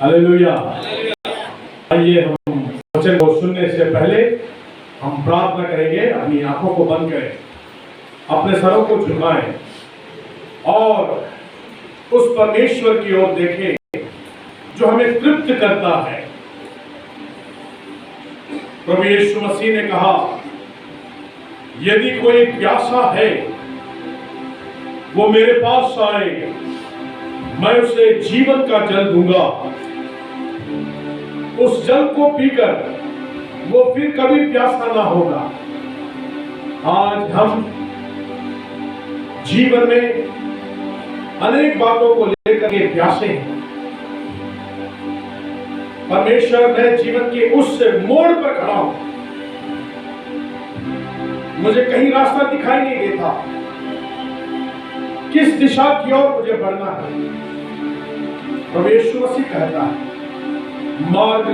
Hallelujah. आइए हम वचन को सुनने से पहले हम प्रार्थना करेंगे। अपनी आंखों को बंद करें, अपने सरों को झुकाएं और उस परमेश्वर की ओर देखें जो हमें तृप्त करता है। प्रभु यीशु मसीह ने कहा, यदि कोई प्यासा है वो मेरे पास आए, मैं उसे जीवन का जल दूंगा। उस जल को पीकर वो फिर कभी प्यासा ना होगा। आज हम जीवन में अनेक बातों को लेकर के प्यासे हैं। परमेश्वर, मैं जीवन के उस मोड़ पर खड़ा हूं, मुझे कहीं रास्ता दिखाई नहीं देता, किस दिशा की ओर मुझे बढ़ना है। प्रभु यीशु मसीह कहता है, मार्ग,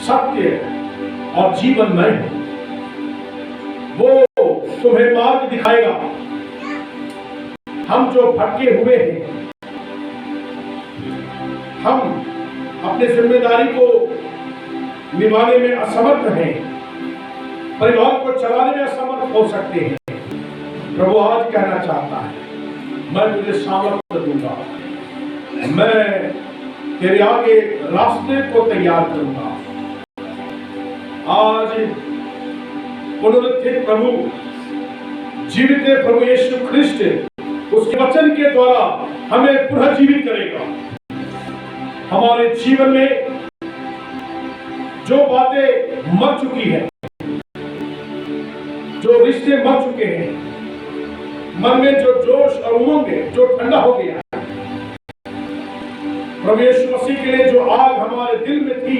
सत्य और जीवन मैं हूं। वो तुम्हें मार्ग दिखाएगा। हम जो भटके हुए हैं, हम अपने जिम्मेदारी को निभाने में असमर्थ हैं, परिवार को चलाने में असमर्थ हो सकते हैं। प्रभु आज कहना चाहता है, मैं तुझे सामर्थ्य दूंगा, मैं तेरे आगे रास्ते को तैयार करूंगा। आज पुनरुत्थित प्रभु, जीवित प्रभु यीशु ख्रिस्ट उसके वचन के द्वारा हमें पुनः जीवित करेगा। हमारे जीवन में जो बातें मर चुकी है, जो रिश्ते मर चुके हैं, मन में जो जोश और उमंग है जो ठंडा हो गया है, प्रभु यीशु मसीह के लिए जो आग हमारे दिल में थी,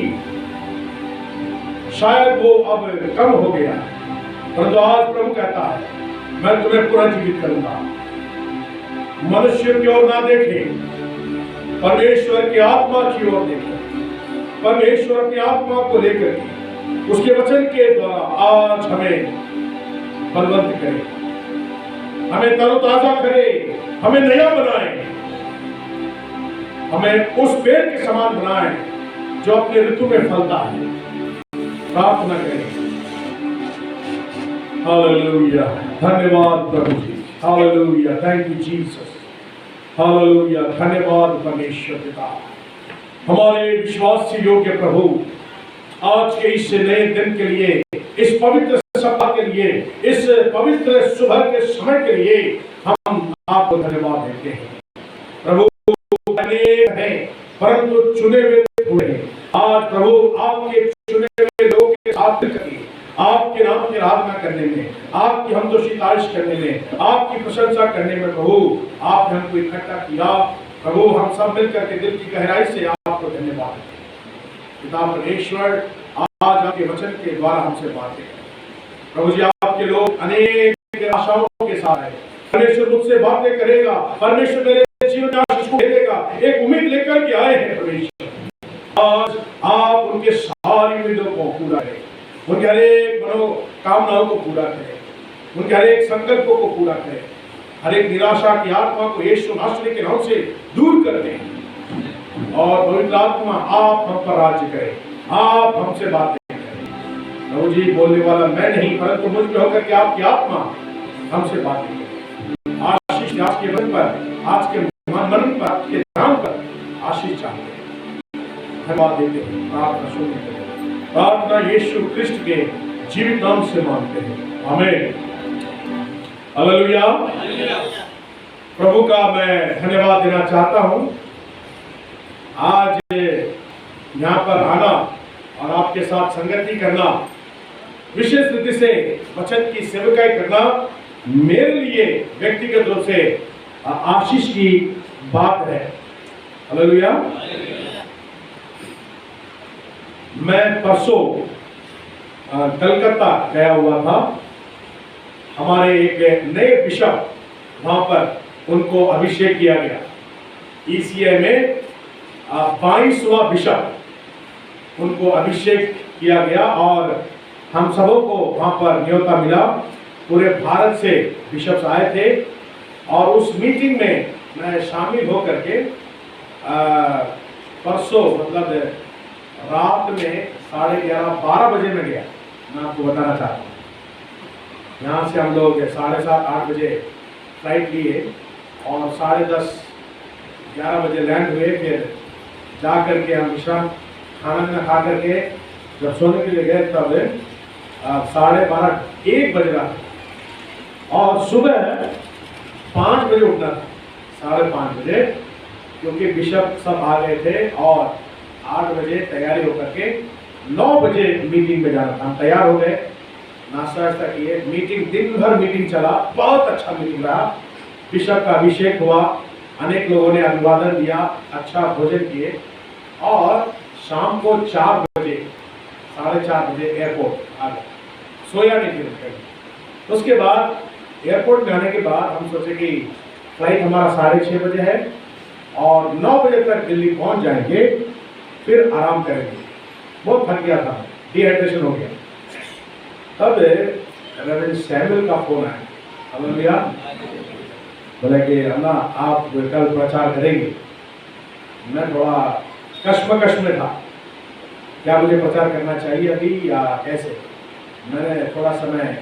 शायद वो अब कम हो गया। परंतु आज प्रभु कहता है, मैं तुम्हें पुनः जीवित करूंगा। मनुष्य की ओर ना देखें, परमेश्वर की आत्मा की ओर देखें। परमेश्वर अपनी आत्मा को लेकर के उसके वचन के द्वारा आज हमें बलवंत करे, हमें तरोताजा करे, हमें नया बनाए, हमें उस पेड़ के समान बनाए जो अपने ऋतु में फलता है। प्रार्थना करें। हालेलुया, धन्यवाद प्रभु जी। Hallelujah, thank you Jesus. Hallelujah, धन्यवाद परमेश्वर पिता। हमारे विश्वास से योग्य प्रभु, आज के इस नए दिन के लिए, इस पवित्र सप्ताह के लिए, इस पवित्र सुबह के समय के लिए हम आपको धन्यवाद देते हैं। प्रभु अनेक हैं परंतु चुने हुए थोड़े हैं। आज प्रभु आपके चुने हुए लोगों के साथ मिलकर आपके नाम की आराधना करने में, आपकी हमदोशी तारीफ करने में, आपकी प्रशंसा करने में प्रभु आपने हमको इकट्ठा किया। प्रभु हम सब मिलकर के दिल की गहराई से आपको धन्यवाद देते हैं। पिता परमेश्वर, आज आपके वचन के द्वारा हमसे बातें करें। प्रभु जी, आपके लोग अनेक आशाओं के साथ है। परमेश्वर मुझसे बातें करेगा, परमेश्वर मेरे जीवन में आशीष को देगा, एक उम्मीद लेकर के आए हैं। परमेश्वर, आज आप उनके सारी उम्मीदों को पूरा करें, उनके हरेक मनोकामनाओं को पूरा करें, उनके हरेक संकल्पों को पूरा करें, हर एक निराशा की आत्मा को यीशु नासरी के नाम से दूर कर दें और पवित्र आत्मा आप हम पर राज्य करें, आप हमसे बातें करें। प्रभु जी, बोलने वाला मैं नहीं परंतु मुझ में होकर के आपकी आत्मा हमसे बातें करें। आशीष आपके मन पर, आज के मन पर, आपके नाम पर आशीष चाहते हैं। धन्यवाद देते हैं, प्रार्थना सुनते हैं। प्रार्थना यीशु ख्रिस्ट के जीवित नाम से मांगते हैं, आमीन। हालेलुया। प्रभु का मैं धन्यवाद देना चाहता हूं। आज यहाँ पर आना और आपके साथ संगति करना, विशेष रीति से वचन की सेवकाई करना मेरे लिए व्यक्तिगत रूप से आशीष की बात है। हालेलुया। मैं परसों कलकत्ता गया हुआ था। हमारे एक नए बिशप, वहां पर उनको अभिषेक किया गया। ECI में 22वां बिशप उनको अभिषेक किया गया और हम सबों को वहां पर न्योता मिला। पूरे भारत से बिशप्स आए थे और उस मीटिंग में मैं शामिल होकर के परसों मतलब रात में 11:30-12 बजे में गया। मैं आपको बताना चाहता हूँ, यहाँ से हम लोग 7:30-8 बजे फ्लाइट लिए और 10:30-11 बजे लैंड हुए। फिर जा करके हम विश्राम खाना खा करके जब सोने के लिए गए तब 12:30-1 बज रहा था और सुबह 5 बजे उठना था, 5:30 बजे, क्योंकि बिशप सब आ गए थे और 8 बजे तैयारी होकर के 9 बजे मीटिंग में जाना था। हम तैयार हो गए, नाश्ता वास्ता किए, मीटिंग दिन भर मीटिंग चला, बहुत अच्छा मीटिंग रहा। बिशप का अभिषेक हुआ, अनेक लोगों ने अभिवादन दिया, अच्छा भोजन किए और शाम को 4 बजे 4:30 बजे एयरपोर्ट आ गए। सोया नहीं फिर उसके बाद एयरपोर्ट में आने के बाद हम सोचे कि फ्लाइट हमारा 6:30 बजे है और 9 बजे तक दिल्ली पहुंच जाएंगे, फिर आराम करेंगे। बहुत थक गया था, डिहाइड्रेशन हो गया। तब रेवरेंड सैमुअल का फोन आया, हालेलुया, बोले कि अल्लाह आप कल प्रचार करेंगे। मैं थोड़ा कश्मकश में था, क्या मुझे प्रचार करना चाहिए अभी या कैसे। मैंने थोड़ा समय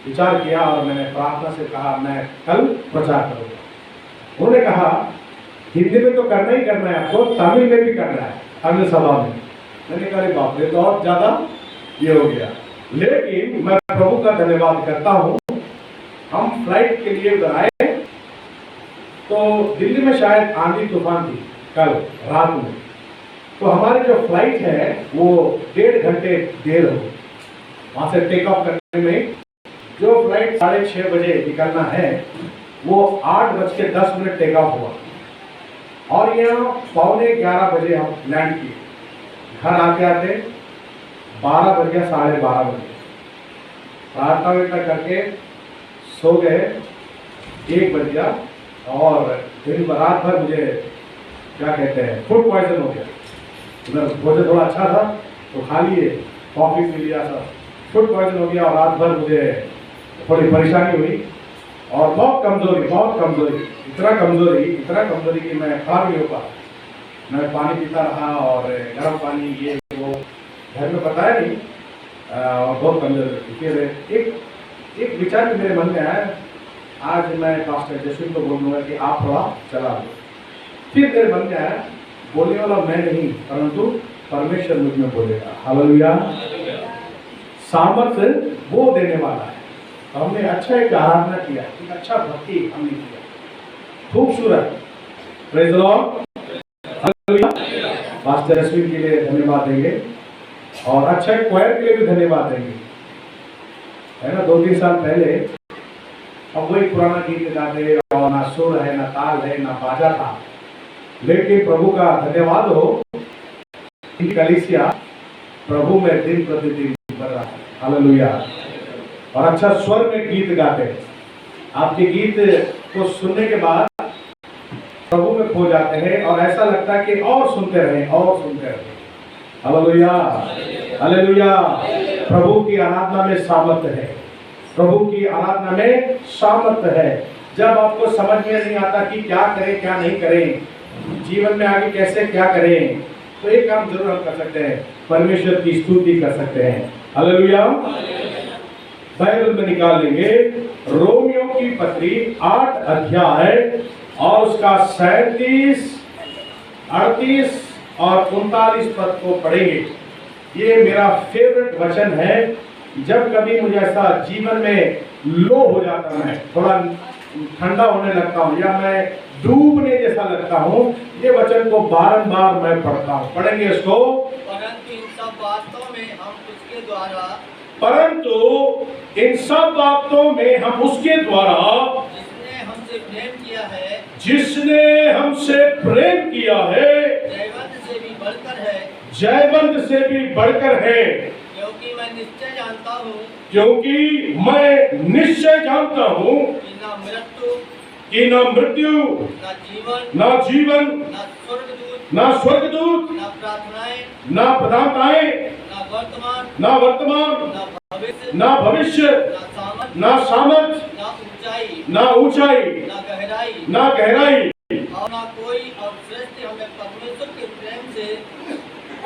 विचार किया और मैंने प्रार्थना से कहा मैं कल प्रचार करूँगा। उन्होंने कहा हिंदी में तो करना ही करना है आपको, तमिल में भी करना है अन्य सभा में। मैंने कहा अरे बाप रे, तो और ज़्यादा ये हो गया। लेकिन मैं प्रभु का धन्यवाद करता हूँ, हम फ्लाइट के लिए उधर आए तो दिल्ली में शायद आंधी तूफान थी कल रात में, तो हमारी जो फ्लाइट है वो 1.5 घंटे देर हो गई वहाँ से टेक ऑफ करने में। जो फ्लाइट 6:30 बजे निकलना है वो 8:10 टेक ऑफ हुआ और यहाँ 11:15 बजे हम लैंड किए। घर आते आते 12 बज गया, 12:30 बजे। प्रार्थना वेतना करके सो गए, 1 बज गया और दिन रात भर मुझे क्या कहते हैं फूड पॉइजन हो गया। उधर भोजन थोड़ा अच्छा था तो खा लिए, कॉफ़ी पी लिया, सब फूड पॉइजन हो गया और रात भर मुझे थोड़ी परेशानी हुई और बहुत कमज़ोरी, इतना कमज़ोरी कि मैं खड़ा भी नहीं हो पाया। मैं पानी पीता रहा और गर्म पानी ये वो, घर में बताया नहीं और बहुत कमज़ोरी। फिर एक विचार मेरे मन में आया, आज मैं पास्टर जसविन को बोलूँगा कि आप थोड़ा चला दो। फिर मेरे मन में आया, बोलने वाला मैं नहीं परंतु परमेश्वर मुझ में बोलेगा, हालेलुया। सामर्थ्य वो देने वाला है। हमने अच्छा एक आराधना किया, एक अच्छा भक्ति हमने किया, खूबसूरत, praise the Lord, hallelujah. Pastor Jaswin के लिए धन्यवाद देंगे और अच्छा क्वायर के लिए भी धन्यवाद देंगे, है ना। 2-3 साल पहले अब वही पुराना गीत गाते और ना सुर है, ना ताल है, ना बाजा था, लेकिन प्रभु का धन्यवाद हो, कलीसिया प्रभु में दिन प्रतिदिन बढ़ रहा है, हालेलुया। और अच्छा स्वर में गीत गाते हैं। आपके गीत को सुनने के बाद प्रभु में खो जाते हैं और ऐसा लगता है कि और सुनते रहें, हालेलुया, हालेलुया। प्रभु की आराधना में सामर्थ्य है, प्रभु की आराधना में सामर्थ्य है। जब आपको समझ में नहीं आता कि क्या करें क्या नहीं करें, जीवन में आगे कैसे क्या करें, तो एक काम जरूर हम कर सकते हैं, परमेश्वर की स्तुति कर सकते हैं, हालेलुया। बाइबल में निकाल लेंगे रोमियो की पत्री 8 अध्याय और उसका 37, 38 और 39 पद को पढ़ेंगे। ये मेरा फेवरेट वचन है। जब कभी मुझे ऐसा जीवन में लो हो जाता, मैं थोड़ा ठंडा होने लगता हूँ या मैं डूबने जैसा लगता हूँ, ये वचन को बारंबार मैं पढ़ता हूँ। पढ़ेंगे इसको। परंतु इन सब बातों में हम उसके द्वारा जिसने हमसे प्रेम किया है, जयवंत से भी बढ़कर है, क्योंकि मैं निश्चय जानता हूँ कि न मृत्यु, न जीवन, न स्वर्गदूत, न प्रार्थनाएं, न वर्तमान, न भविष्य, न सामर्थ, न ऊंचाई, न गहराई, और न कोई परमेश्वर के प्रेम से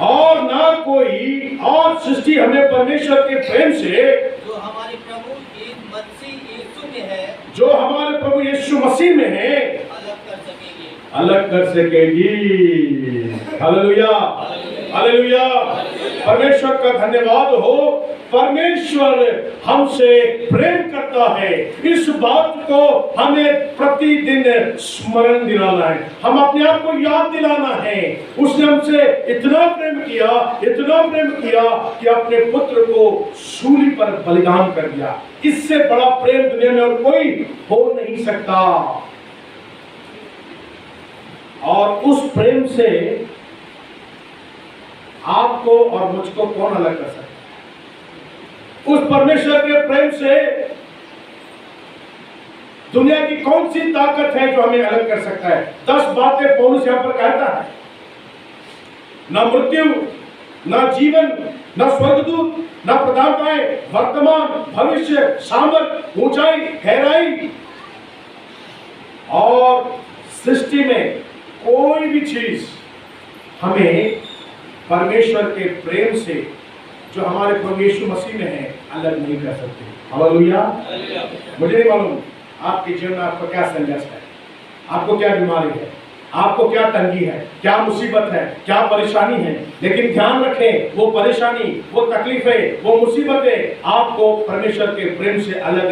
और ना कोई और सृष्टि हमें परमेश्वर के प्रेम से जो हमारे प्रभु मसीह यीशु में है, जो हमारे प्रभु यीशु मसीह में है, अलग कर सकेगी। Hallelujah, hallelujah. परमेश्वर का धन्यवाद हो। परमेश्वर हमसे प्रेम करता है, इस बात को हमें प्रतिदिन स्मरण दिलाना है, हम अपने आप को याद दिलाना है। उसने हमसे इतना प्रेम किया, इतना प्रेम किया कि अपने पुत्र को सूली पर बलिदान कर दिया। इससे बड़ा प्रेम दुनिया में और कोई हो नहीं सकता। और उस प्रेम से आपको और मुझको कौन अलग कर सकता है? उस परमेश्वर के प्रेम से दुनिया की कौन सी ताकत है जो हमें अलग कर सकता है? 10 बातें पौलुस यहां पर कहता है। ना मृत्यु, ना जीवन, ना स्वर्गदूत, ना प्रधानताएं, वर्तमान, भविष्य, सामर्थ, ऊंचाई, गहराई और सृष्टि में कोई भी चीज हमें परमेश्वर के प्रेम से जो हमारे प्रभु यीशु मसीह में है अलग नहीं कर सकते। हालेलुया। मुझे नहीं मालूम आपके जीवन में आपका क्या संघर्ष है, आपको क्या बीमारी है, आपको क्या तंगी है, क्या मुसीबत है, क्या परेशानी है, लेकिन ध्यान रखें वो परेशानी, वो तकलीफें, वो मुसीबतें आपको परमेश्वर के प्रेम से अलग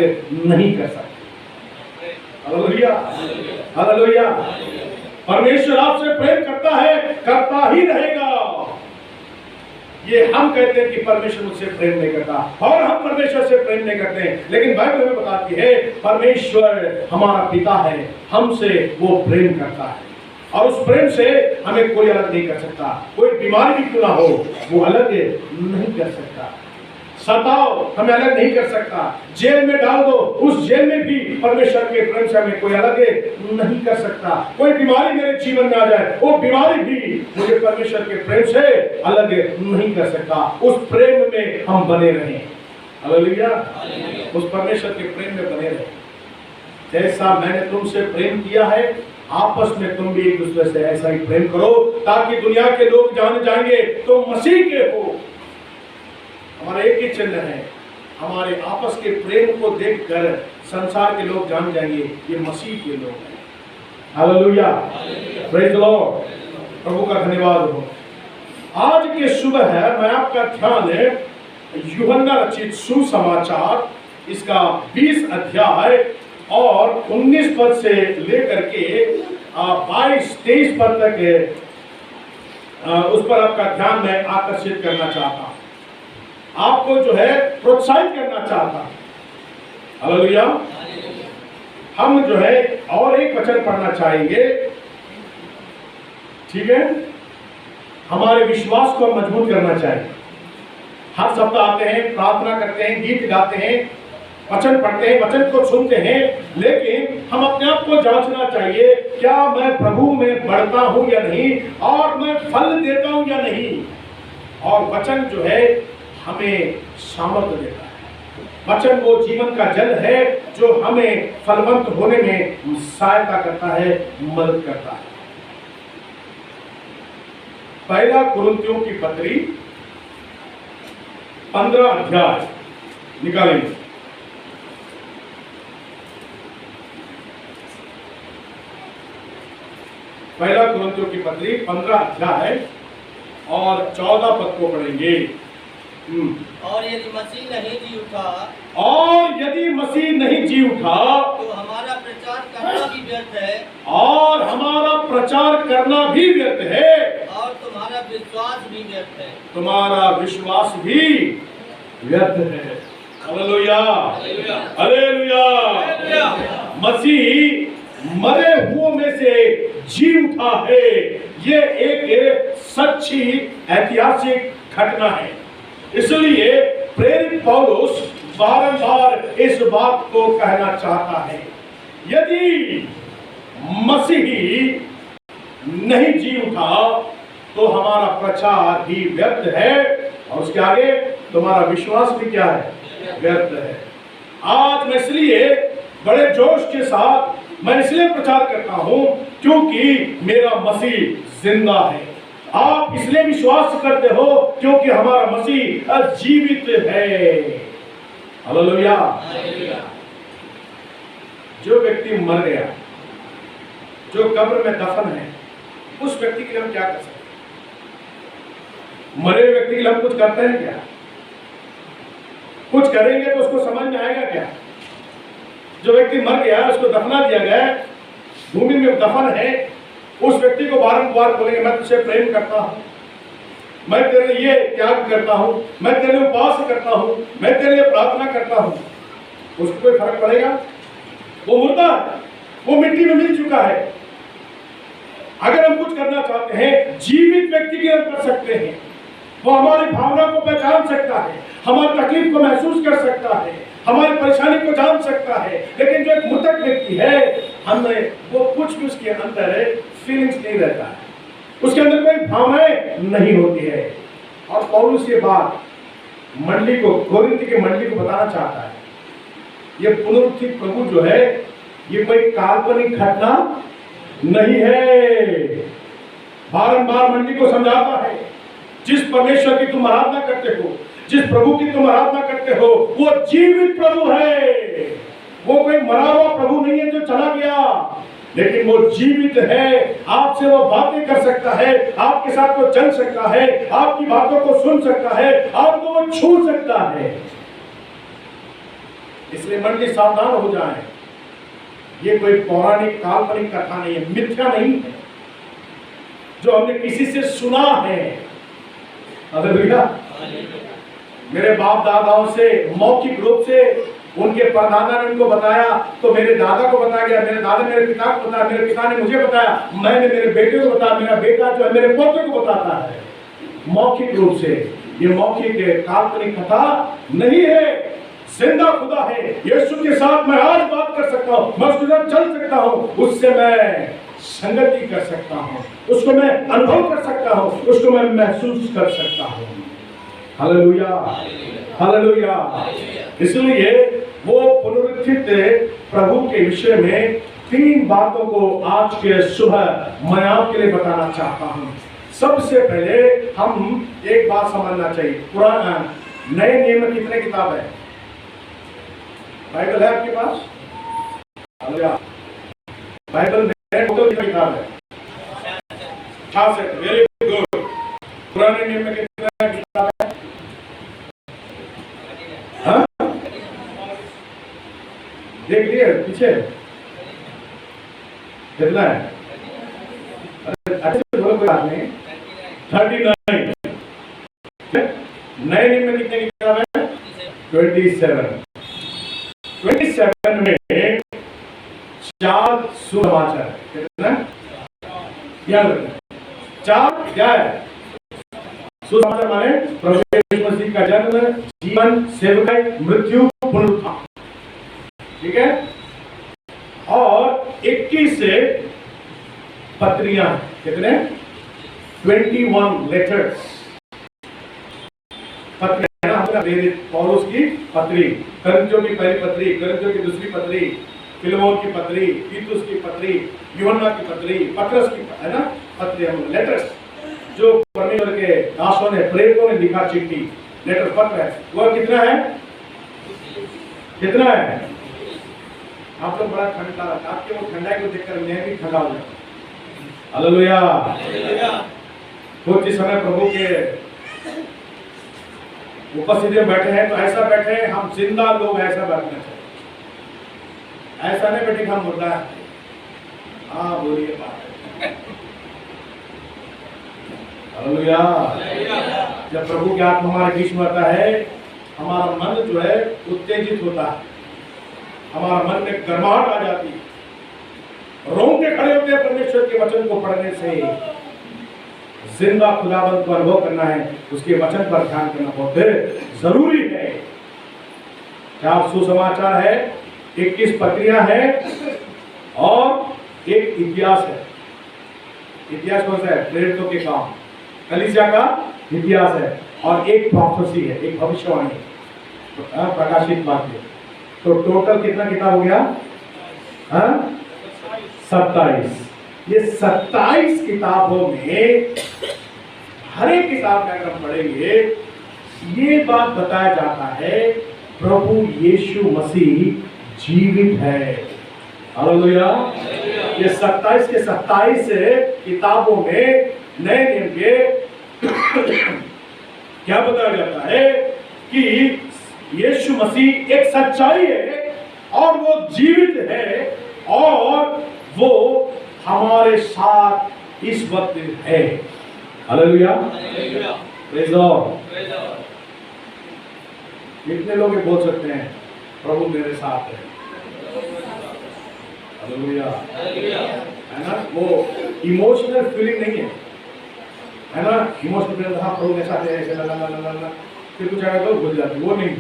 नहीं कर सकते। Hallelujah, hallelujah. परमेश्वर आपसे प्रेम करता है, करता ही रहेगा। ये हम कहते हैं कि परमेश्वर मुझसे प्रेम नहीं करता और हम परमेश्वर से प्रेम नहीं करते हैं, लेकिन बाइबल हमें बताती है परमेश्वर हमारा पिता है, हमसे वो प्रेम करता है और उस प्रेम से हमें कोई अलग नहीं कर सकता। कोई बीमारी भी क्यों ना हो वो अलग नहीं कर सकता। सताओ हमें अलग नहीं कर सकता। जेल में डाल दो, उस जेल में भी परमेश्वर के प्रेम से हमें कोई अलग नहीं कर सकता। कोई बीमारी मेरे जीवन में आ जाए, वो बीमारी भी मुझे परमेश्वर के प्रेम से अलग नहीं कर सकता। उस प्रेम में हम बने रहें। हालेलुया। उस परमेश्वर के प्रेम में बने रहें। जैसा मैंने तुमसे प्रेम किया है, आपस में तुम भी एक दूसरे से ऐसा ही प्रेम करो, ताकि दुनिया के लोग जान जाएंगे तुम मसीह के हो। हमारा एक ही चिन्ह है, हमारे आपस के प्रेम को देखकर संसार के लोग जान जाएंगे ये मसीह के लोग हैं। Hallelujah, praise the Lord. प्रभु का धन्यवाद हो। आज के सुबह है मैं आपका ध्यान यूहन्ना रचित सुसमाचार इसका 20 अध्याय और 19 पद से लेकर के 22-23 पद तक उस पर आपका ध्यान मैं आकर्षित करना चाहता हूं, आपको जो है प्रोत्साहित करना चाहता हूं। हालेलुया। हम जो है और एक वचन पढ़ना चाहेंगे, ठीक है? हमारे विश्वास को मजबूत करना चाहिए। हर सप्ताह आते हैं, प्रार्थना करते हैं, गीत गाते हैं, वचन पढ़ते हैं, वचन को सुनते हैं, लेकिन हम अपने आप को जांचना चाहिए, क्या मैं प्रभु में बढ़ता हूं या नहीं, और मैं फल देता हूं या नहीं। और वचन जो है हमें सामर्थ्य देता है। वचन वो जीवन का जल है जो हमें फलवंत होने में सहायता करता है, मदद करता है। पहला कुरिन्थियों की पत्री 15 अध्याय निकालेंगे। पहला कुरिन्थियों की पत्री 15 अध्याय और 14 पद को पढ़ेंगे। और यदि मसीह नहीं जी उठा, और यदि मसीह नहीं जी उठा, तो हमारा प्रचार करना भी व्यर्थ है, और हमारा प्रचार करना भी व्यर्थ है, और तुम्हारा विश्वास भी व्यर्थ है। तुम्हारा विश्वास भी व्यर्थ है। Hallelujah, hallelujah. मसीह मरे हुओं में से जी उठा है, ये एक सच्ची ऐतिहासिक घटना है। इसलिए प्रेरित पौलुस बारंबार इस बात को कहना चाहता है, यदि मसीही नहीं जी उठा तो हमारा प्रचार भी व्यर्थ है, और उसके आगे तुम्हारा विश्वास भी क्या है? व्यर्थ है। आज मैं इसलिए बड़े जोश के साथ मैं इसलिए प्रचार करता हूं क्योंकि मेरा मसीह जिंदा है। आप इसलिए विश्वास करते हो क्योंकि हमारा मसीह जीवित है। हालेलुया। जो व्यक्ति मर गया, जो कब्र में दफन है, उस व्यक्ति के लिए हम क्या कर सकते हैं? मरे व्यक्ति के लिए हम कुछ करते हैं क्या? कुछ करेंगे तो उसको समझ में आएगा क्या? जो व्यक्ति मर गया, उसको दफना दिया गया, भूमि में दफन है, उस व्यक्ति को बारंबार बोलेंगे मैं तुझसे प्रेम करता हूं, मैं तेरे लिए त्याग करता हूं, मैं तेरे लिए उपवास करता हूं, मैं तेरे लिए प्रार्थना करता हूं। उसको कोई फर्क पड़ेगा? वो मुर्दा है, वो मिट्टी में मिल चुका है। अगर हम कुछ करना चाहते हैं, जीवित व्यक्ति के लिए कर सकते हैं। वो हमारी भावना को पहचान सकता है, हमारी तकलीफ को महसूस कर सकता है, हमारी परेशानी को जान सकता है। लेकिन जो एक मृतक व्यक्ति है, हमें वो कुछ भी उसके अंदर फीलिंग्स नहीं रहता है, उसके अंदर कोई भावनाएं नहीं होती है। और पौलुस ये बात मंडली को, कोरिन्थ की मंडली को बताना चाहता है। ये पुनरुत्थित प्रभु जो है, ये कोई काल्पनिक घटना नहीं है। बारंबार मंडली को समझाता है, जिस परमेश्वर की तुम आराधना करते हो, जिस प्रभु की तुम आराधना करते हो, वो जीवित प्रभु है। वो कोई मरा हुआ प्रभु नहीं है जो चला गया, लेकिन वो जीवित है। आपसे वो बातें कर सकता है, आपके साथ वो चल सकता है, आपकी बातों को सुन सकता है, आपको वो छू सकता है। इसलिए मंडली सावधान हो जाए, ये कोई पौराणिक काल्पनिक कथा नहीं है, मिथ्या नहीं है जो हमने किसी से सुना है। हालेलुया। मेरे बाप दादाओं से मौखिक रूप से उनके परदादा ने उनको बताया, तो मेरे दादा को बताया गया, मेरे दादा मेरे पिता को बताया, मेरे पिता ने मुझे बताया, मैंने मेरे बेटे को बताया, मेरा बेटा जो है मेरे पोते को बताता है। मौखिक रूप से, ये मौखिक काल्पनिक कथा नहीं है, जिंदा खुदा है। यीशु के साथ मैं आज बात कर सकता हूँ, मैं उसके साथ चल सकता हूँ, उससे मैं संगति कर सकता हूँ, उसको मैं अनुभव कर सकता हूँ, उसको मैं महसूस कर सकता हूँ। Hallelujah, hallelujah. इसलिए वो पुनरुत्थित प्रभु के विषय में 3 बातों को आज के सुबह मैं आपके लिए बताना चाहता हूँ। सबसे पहले हम एक बात समझना चाहिए, पुराना नए नियम में कितने किताब है? बाइबल है आपके पास? हालेलुया। बाइबल में टोटल कितनी किताब है? 6 सेट। Very good. पुराने नियम में कितने किताब है? हाँ? देख लिए पीछे कितना है? अच्छे से बोलो, कोई बात नहीं। 39। नए नियम में कितने किताब है? 27। 27 में 4 सुसमाचार है। कितना? याद रखना, 4 क्या है? सुसमाचार माने प्रभु यीशु मसीह का जन्म, जीवन, सेवकाई, मृत्यु, पुनरुत्थान। ठीक है? और 21 से पत्रियां, कितने? 21 लेटर्स। पत्रियां पौलुस की पत्री, कोरिन्थियों की पहली पत्री, कोरिन्थियों की दूसरी पत्री, फिलेमोन की पत्री, तीतुस की पत्री, यूहन्ना की पत्री, पत्रस की, है ना, पत्रियां, लेटर्स, जो परमेश्वर के दासों ने, प्रेरितों ने लिखा चिट्ठी, लेटर, पत्र है। वह कितना है? कितना है? आप लोग बड़ा ठंडा, आपके वो ठंडा को देखकर मैं भी ठंडा हो जाता। हालेलुया। कुछ समय प्रभु के उपस्थिति में बैठे हैं, तो ऐसा बैठे हैं, हम जिंदा लोग ऐसा बैठना चाहिए, ऐसा नहीं बैठे हम मुर्दा है। हाँ बोलिए बात। हालेलुया। जब प्रभु की आत्मा हमारे बीच में आता है, हमारा मन जो है उत्तेजित होता है, हमारा मन में गर्माहट आ जाती है, रोंगटे खड़े होते हैं। परमेश्वर के वचन को पढ़ने से जिंदा खुदावंत को अनुभव करना है, उसके वचन पर ध्यान करना बहुत जरूरी है। 4 सुसमाचार है, 21 पत्रियां हैं और एक इतिहास है। इतिहास कौन सा है? प्रेरितों के काम, कलीसिया का इतिहास है, और एक प्रोफेसी है, एक भविष्यवाणी, प्रकाशित वाक्य। तो टोटल कितना किताब हो गया? 27। ये 27 किताबों में हर एक किताब में अगर हम पढ़ेंगे ये बात बताया जाता है प्रभु यीशु मसीह जीवित है। हालेलुया। ये 27 के 27 किताबों में नए नियम के क्या बताया जाता है कि यीशु मसीह एक सच्चाई है और वो जीवित है और वो हमारे साथ इस वक्त है। हालेलुया। Praise Lord. कितने लोग ये बोल सकते हैं प्रभु मेरे साथ है? हालेलुया। है ना? वो इमोशनल फीलिंग नहीं है ना? इमोशनल फीलिंग हाँ प्रभु मेरे साथ है ऐसे ला ला ला ला ला फिर कुछ आएगा तो भूल जाती, वो नहीं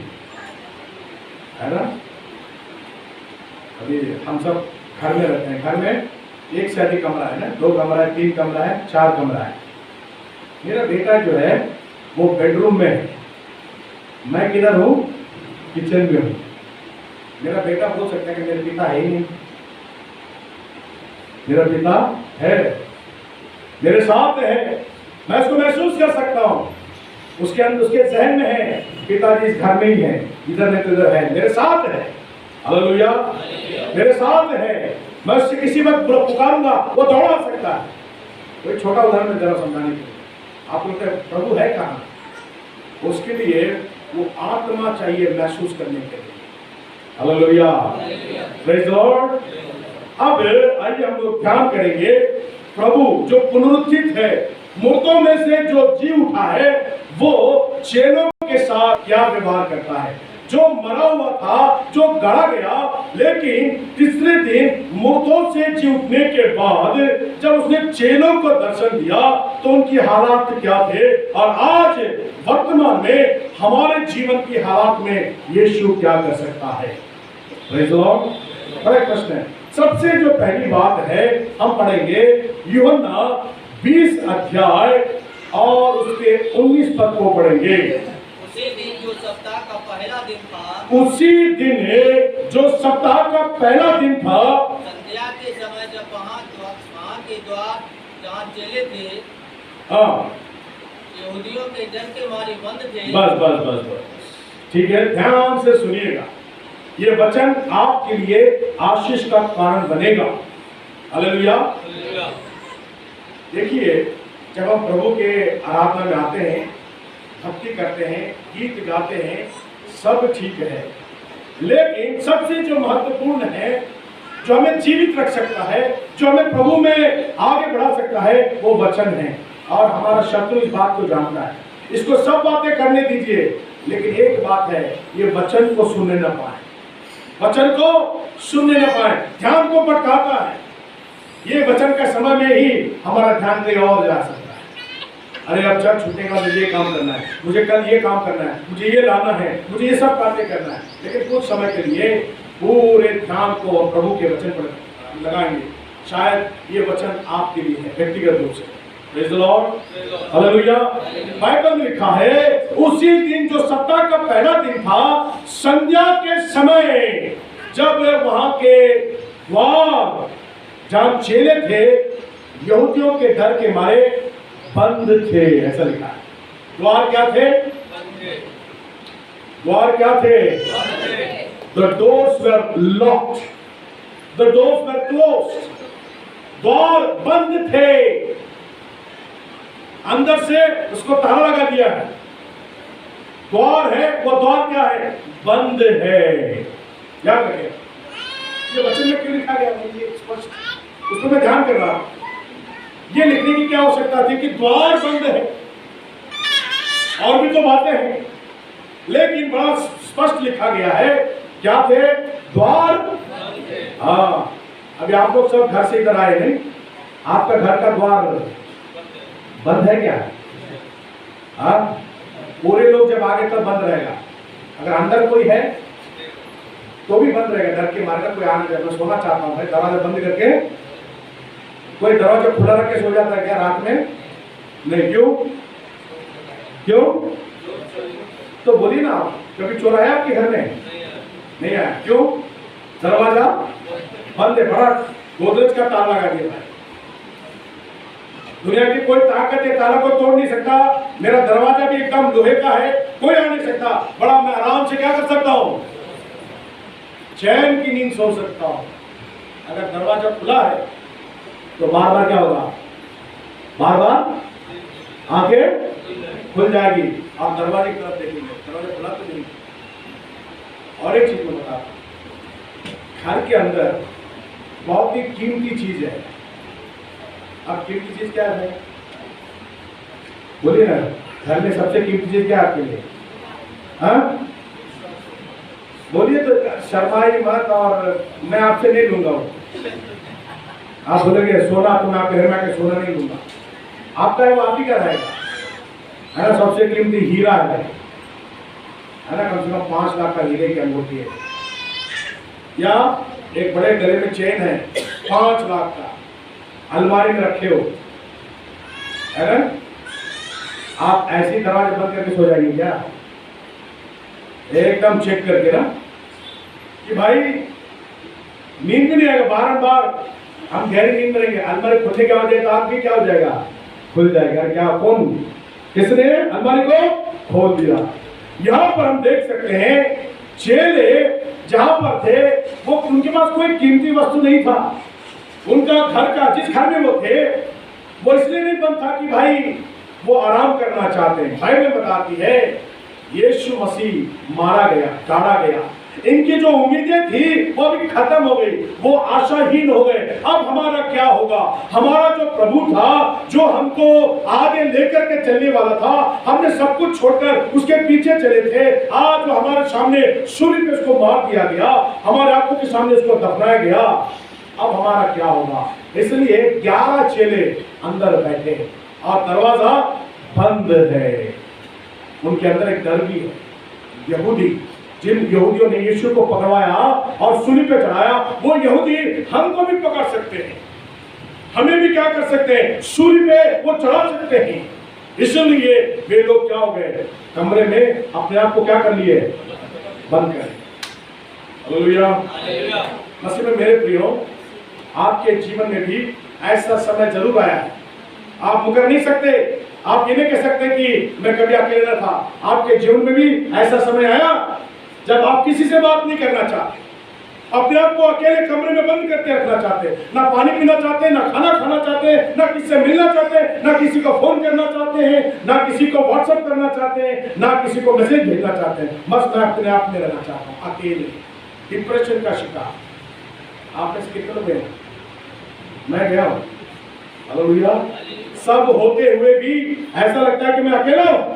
है ना? अभी हम सब घर में रहते हैं, घर में एक से अधिक कमरा है ना, 2 कमरा है, 3 कमरा है, 4 कमरा है। मेरा बेटा जो है वो बेडरूम में है, मैं किधर हूँ? किचन में हूँ। मेरा बेटा बोल सकता है कि मेरे पिता है ही नहीं। मेरा पिता है, मेरे साथ है, मैं उसको महसूस कर सकता हूँ। उसके अंदर उसके जहन में है पिताजी इस घर में ही है, इधर नहीं तो इधर है, मेरे साथ है। हालेलुया। मेरे साथ है, मैं उससे किसी वक्त पुकारूंगा वो दौड़ा सकता है। कोई छोटा उदाहरण में जरा समझाने के लिए, आप लोग प्रभु है कहाँ? उसके लिए वो आत्मा चाहिए महसूस करने के लिए। हालेलुया। Praise Lord. अब आइए हम लोग ध्यान करेंगे प्रभु जो पुनरुत्थित है, मुर्दों में से जो जी उठा है, वो चेलों के साथ क्या व्यवहार करता है। जो मरा हुआ था, जो गड़ा गया, लेकिन तीसरे दिन मुर्दों से जी उठने के बाद जब उसने चेलों को दर्शन दिया तो उनकी हालात क्या थे, और आज वर्तमान में हमारे जीवन की हालात में यीशु क्या कर सकता है। Praise Lord. बड़ा प्रश्न है। सबसे जो पहली बात है हम पढ़ेंगे यूहन्ना 20 अध्याय और उसके 19 पद को पढ़ेंगे। उसी दिन जो सप्ताह का पहला दिन था, उसी दिन जो सप्ताह का पहला दिन था, संध्या के समय जब वहाँ के द्वार जहाँ चेले थे, हाँ यहूदियों के डर के मारे बंद थे। बस बस बस बस ठीक है, ध्यान से सुनिएगा। ये वचन आपके लिए आशीष का कारण बनेगा। हालेलुया। देखिए, जब हम प्रभु के आराधना में आते हैं, भक्ति करते हैं, गीत गाते हैं, सब ठीक है, लेकिन सबसे जो महत्वपूर्ण है, जो हमें जीवित रख सकता है, जो हमें प्रभु में आगे बढ़ा सकता है, वो वचन है। और हमारा शत्रु इस बात को जानता है। इसको सब बातें करने दीजिए, लेकिन एक बात है, ये वचन को सुनने न पाए, वचन को सुनने न पाए, ध्यान को भटकाता है। ये वचन का समय में ही हमारा ध्यान कहीं और जा सकता है। अरे अब चर्च छूटेगा, मुझे ये काम करना है, मुझे कल ये काम करना है, मुझे ये लाना है, मुझे ये सब बातें करना है, लेकिन कुछ समय के लिए पूरे ध्यान को प्रभु के वचन पर लगाएंगे। शायद ये वचन आपके लिए है व्यक्तिगत रूप से। Praise the Lord. Hallelujah. Bible में लिखा है उसी दिन जो सप्ताह का पहला दिन था, संध्या के समय जब वहां के द्वार जहां चेले थे, यहूदियों के डर के मारे बंद थे, ऐसा लिखा है। द्वार क्या थे? द्वार क्या थे? The doors were locked. The doors were closed. द्वार बंद थे, अंदर से उसको ताला लगा दिया है। द्वार है, वो द्वार क्या है? बंद है। याद रखिए, ये वचन में क्यों लिखा गया है? ये स्पष्ट, उसको मैं ध्यान कर रहा हूं। ये लिखने की क्या आवश्यकता थी कि द्वार बंद है, और भी तो बातें हैं, लेकिन बड़ा स्पष्ट लिखा गया है। क्या थे? द्वार। हाँ, अभी आप लोग सब घर से इधर आए नहीं, आपका घर का द्वार बंद है क्या? हाँ, पूरे लोग जब आगे तब बंद रहेगा। अगर अंदर कोई है तो भी बंद रहेगा, डर के मारे कोई आने जाए। मैं सोना चाहता हूँ भाई, दरवाजा बंद करके। कोई दरवाजा खुला रख के सो जाता है क्या रात में? नहीं। क्यों? क्यों? तो बोलिए ना, कभी चोर आया आपके घर में? नहीं आया। क्यों? दरवाजा बंद है, बड़ा गोदरेज का ताला लगा दिया है। दुनिया की कोई ताकत है ताला को तोड़ नहीं सकता, मेरा दरवाजा भी एकदम लोहे का है, कोई आ नहीं सकता। बड़ा मैं आराम से क्या कर सकता हूं, चैन की नींद सो सकता हूं। अगर दरवाजा खुला है तो बार बार क्या होगा, बार बार आंखें खुल जाएगी, आप दरवाजे की तरफ देखेंगे, दरवाजा खुला तो नहीं। और एक चीज मैं बता, घर के अंदर बहुत ही कीमती चीज है। अब कीमती चीज क्या है, बोलिए ना, घर में सबसे कीमती चीज क्या है आपके लिए? हाँ बोलिए तो, शर्माई मत, और मैं आपसे नहीं लूंगा वो। आप बोलेंगे सोना, तो मैं आपके घर में आके सोना नहीं लूंगा, आपका है वो आप ही का रहेगा, है ना। सबसे कीमती हीरा है ना, कम से कम 5 लाख का हीरे की अंगूठी है, या एक बड़े गले में चेन है 5 लाख का, अलमारी में रखे हो, है ना। आप ऐसी दरवाजे बंद करके सो जाएंगे क्या, एकदम चेक करके ना, कि भाई नींद भी नहीं आएगा, बार हम गहरी नींद में रहेंगे। अलमारी खुलने के बाद आप भी क्या हो जाएगा, खुल जाएगा। क्या, कौन, किसने अलमारी को खोल दिया? यहाँ पर हम देख सकते हैं चेले जहां पर थे वो, उनके पास कोई कीमती वस्तु नहीं था। उनका घर का, जिस घर में वो थे, वो इसलिए नहीं बंद था कि भाई वो आराम करना चाहते हैं। बाइबल बताती है यीशु मसीह मारा गया, गाड़ा गया, इनकी जो उम्मीदें थी वो अभी खत्म हो गई, वो आशाहीन हो गए। अब हमारा क्या होगा? हमारा जो प्रभु था, जो हमको आगे लेकर के चलने वाला था, हमने सब कुछ छोड़कर उसके पीछे चले थे। आज जो हमारे सामने सूली पे उसको मार दिया गया, हमारे आंखों के सामने उसको दफनाया गया, अब हमारा क्या होगा? इसलिए 11 चेले अंदर बैठे और दरवाजा बंद है। उनके अंदर एक डर भी है। यहूदी, जिन यहूदियों ने यीशु को पकड़वाया और सूली पे चढ़ाया, वो यहूदी हमको भी पकड़ सकते हैं, हमें भी क्या कर सकते हैं, सूली पे वो चढ़ा सकते हैं। इसलिए वे लोग क्या हो गए, कमरे में अपने आप को क्या कर लिए, बंद कर। हालेलुया, मसीह में मेरे प्रियो, आपके जीवन में भी ऐसा समय जरूर आया है, आप मुकर नहीं सकते। आप ये नहीं कह सकते कि मैं कभी अकेला था। आपके जीवन में भी ऐसा समय आया जब आप किसी से बात नहीं करना चाहते, अपने आप को अकेले कमरे में बंद करके रखना चाहते, ना पानी पीना चाहते, ना खाना खाना चाहते, ना किसी से मिलना चाहते, ना किसी को फोन करना चाहते हैं, ना किसी को व्हाट्सएप करना चाहते हैं, ना किसी को मैसेज भेजना चाहते हैं। बस मैं अपने आप में रहना चाहता हूँ, अकेले, डिप्रेशन का शिकार। आपने से कितने लोग गए? मैं गया हूँ। हालेलुया। सब होते हुए भी ऐसा लगता है कि मैं अकेला हूं,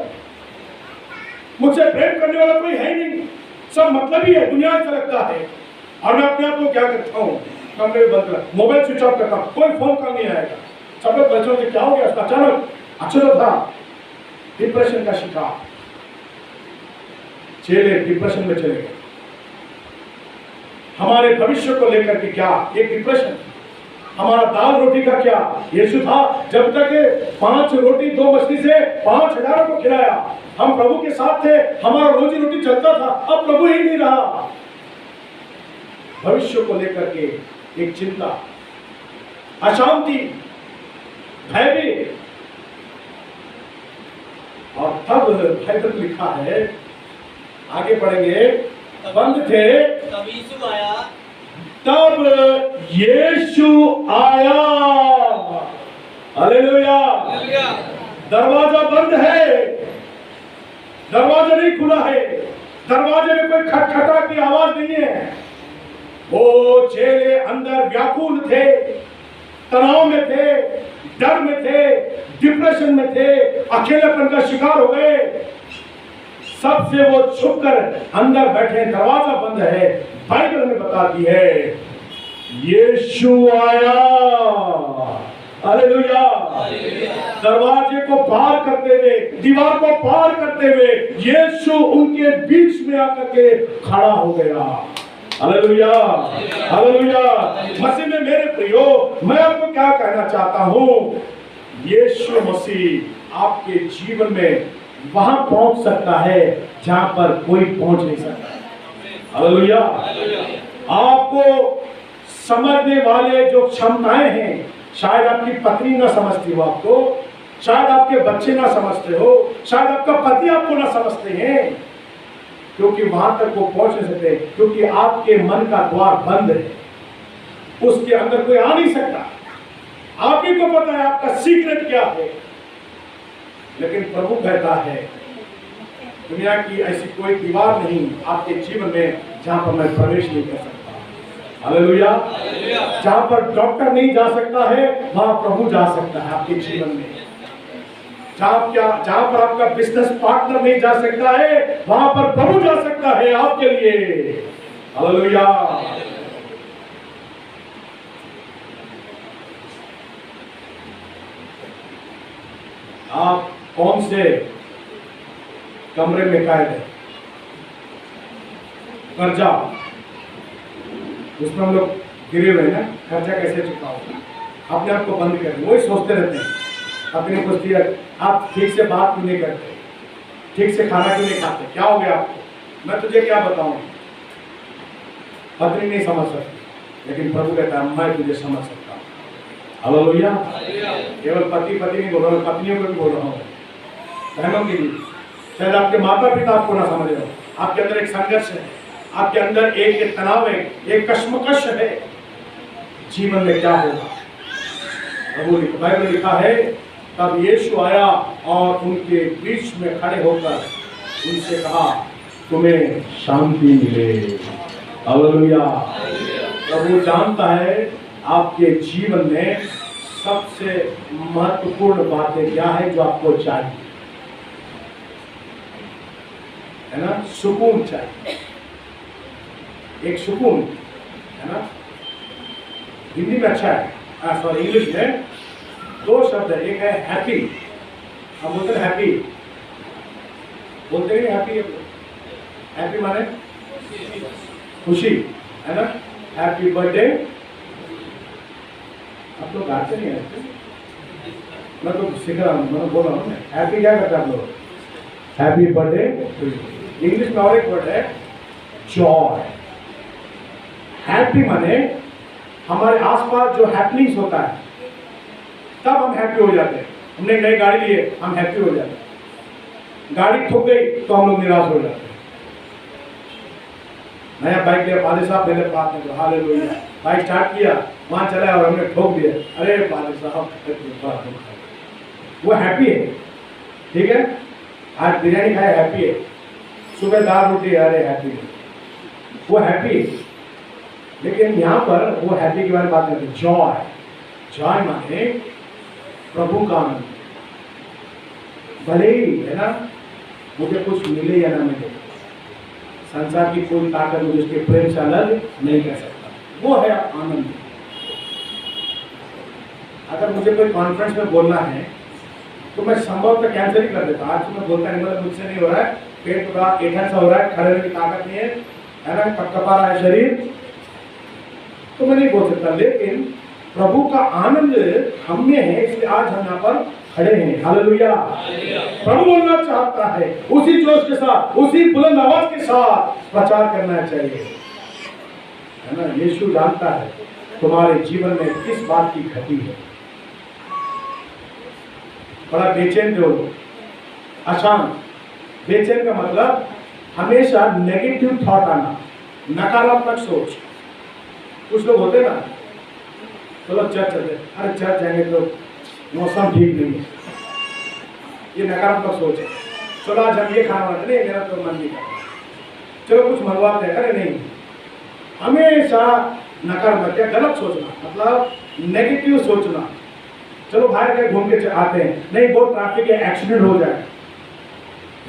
मुझसे प्रेम करने वाला कोई है नहीं, सब मतलब ही है, दुनिया ऐसा लगता है। और मैं अपने आप को क्या करता हूँ, कमरे में बंद कर, मोबाइल स्विच ऑफ करता हूँ, कोई फोन कॉल नहीं आएगा। सब लोग बच्चों से क्या हो गया, अचानक अच्छा तो था, डिप्रेशन का शिकार। चेले डिप्रेशन में चले गए। हमारे भविष्य को लेकर के क्या एक डिप्रेशन, हमारा दाल रोटी का क्या? यीशु था जब तक 5 रोटी 2 मछली से 5000 को खिलाया, हम प्रभु के साथ थे, हमारा रोजी रोटी चलता था। अब प्रभु ही नहीं रहा। भविष्य को लेकर के एक चिंता, अशांति, भयभीत। और तब बाइबल लिखा है, आगे पढ़ेंगे, बंद थे, तब यीशु आया, तब यीशु आया। हालेलुया। दरवाजा बंद है, दरवाजा नहीं खुला है, दरवाजे में कोई खटखटा की आवाज नहीं है। वो चेले अंदर व्याकुल थे, तनाव में थे, डर में थे, डिप्रेशन में थे, अकेलेपन का शिकार हो गए। सबसे वो छुपकर अंदर बैठे, दरवाजा बंद है। बाइबल में बताती है यीशु आया। हालेलुया। दरवाजे को पार करते हुए, दीवार को पार करते हुए यीशु उनके बीच में आकर के खड़ा हो गया। Hallelujah, hallelujah. मसीह में मेरे प्रियो, मैं आपको क्या कहना चाहता हूं, यीशु मसीह आपके जीवन में वहां पहुंच सकता है जहां पर कोई पहुंच नहीं सकता। हालेलुया। आपको समझने वाले जो क्षमताएं हैं, शायद आपकी पत्नी ना समझती हो आपको, शायद आपके बच्चे ना समझते हो, शायद आपका पति आपको ना समझते हैं, क्योंकि वहां तक वो पहुंच नहीं सकते, क्योंकि आपके मन का द्वार बंद है, उसके अंदर कोई आ नहीं सकता। आप ही को पता है आपका सीक्रेट क्या है। लेकिन प्रभु कहता है दुनिया की ऐसी कोई दीवार नहीं आपके जीवन में जहां पर मैं प्रवेश नहीं कर सकता। हालेलुया। जहां पर डॉक्टर नहीं जा सकता है वहां प्रभु जा सकता है आपके जीवन में। जहां पर आपका बिजनेस पार्टनर नहीं जा सकता है वहां पर प्रभु जा सकता है आपके लिए। हालेलुया। आप कौन से कमरे में कैद है? कर्जा, उसमें हम लोग गिरे हुए ना, कर्जा कैसे चुकाओगे? अपने आप को बंद कर, वही सोचते रहते हैं अपने को। आप ठीक से बात क्यों नहीं करते, ठीक से खाना क्यों नहीं खाते, क्या हो गया आपको? मैं तुझे क्या बताऊं? पत्नी नहीं समझ सकती, लेकिन प्रभु कहता है मैं तुझे समझ सकता हूँ। हालेलुया। केवल पति नहीं बोल रहा हूँ, पत्नियों को भी बोल रहा हूँ, बहनों के लिए। शायद आपके माता पिता आपको ना समझ रहे हो, आपके अंदर एक संघर्ष है, आपके अंदर एक तनाव है, एक कश्मकश है, जीवन में क्या होगा? प्रभु बाइबल लिखा है तब यीशु आया और उनके बीच में खड़े होकर उनसे कहा तुम्हें शांति मिले। हालेलुया। प्रभु जानता है आपके जीवन में सबसे महत्वपूर्ण बातें क्या है जो आपको चाहिए, है ना? सुकून चाहिए, एक सुकून, है ना? हिंदी में अच्छा है, सॉरी इंग्लिश में दो शब्द है, एक है हैप्पी, हम बोलते हैं हैप्पी, बोलते हैं हैप्पी, हैप्पी माने खुशी, है ना? हैप्पी बर्थडे, आप लोग गाते नहीं है, मैं तो सीख रहा हूँ, मैं बोल रहा हूँ। हैप्पी क्या करते हैं आप लोग? Happy birthday. इंग्लिश में और एक वर्ड है जॉय। हैप्पी माने हमारे आसपास जो हैपनिंग्स होता है तब हम हैप्पी हो जाते हैं। हमने एक नई गाड़ी ली है, हम हैप्पी हो जाते हैं। गाड़ी ठुक गई तो हम लोग निराश हो जाते हैं। नया बाइक लिया, फादर साहब मेरे पास में, हालेलुया, बाइक स्टार्ट किया, वहां चला और हमने ठोक दिया, अरे फादर साहब वो हैप्पी है, ठीक है? आज बिरयानी खाए हैप्पी है, सुबह दाल रोटी, अरे हैप्पी है, वो हैप्पी है। लेकिन यहाँ पर वो हैप्पी के बारे में बात करते हैं, जॉय। जॉय माने प्रभु का आनंद। भले ही, है ना, मुझे कुछ मिले या ना मिले, संसार की कोई ताकत मुझे उसके प्रेम से अलग नहीं कर सकता, वो है आनंद। अगर मुझे कोई कॉन्फ्रेंस में बोलना है तो मैं संभवतः कैंसिल ही कर देता। आज तो मैं बोलता नहीं, मतलब मुझसे नहीं हो रहा है, पेट थोड़ा एठन सा हो रहा है, खड़े होने की ताकत नहीं है ना, कपकपा रहा है शरीर, तो मैं नहीं बोल सकता। लेकिन प्रभु का आनंद हम में है, इसलिए आज हम यहाँ पर खड़े हैं। हालेलुया। प्रभु बोलना चाहता है, उसी जोश के साथ, उसी बुलंद आवाज के साथ प्रचार करना चाहिए, है ना? यीशु जानता है तुम्हारे जीवन में किस बात की घटी है। बड़ा बेचैन थे वो, अशांत। बेचैन का मतलब हमेशा नेगेटिव थॉट आना, नकारात्मक सोच। कुछ लोग होते ना, चलो चर्च चलते, अरे चर्च जाएंगे तो मौसम ठीक नहीं है, ये नकारात्मक सोच है। चलो आज हम ये खाना बनाते, नहीं मेरा तो मन नहीं करता, चलो कुछ मंगवाते हैं, अरे नहीं। हमेशा नकारात्मक, गलत सोचना, मतलब नेगेटिव सोचना। चलो बाहर के घूम के आते हैं, नहीं बहुत ट्रैफिक है, एक्सीडेंट हो जाए,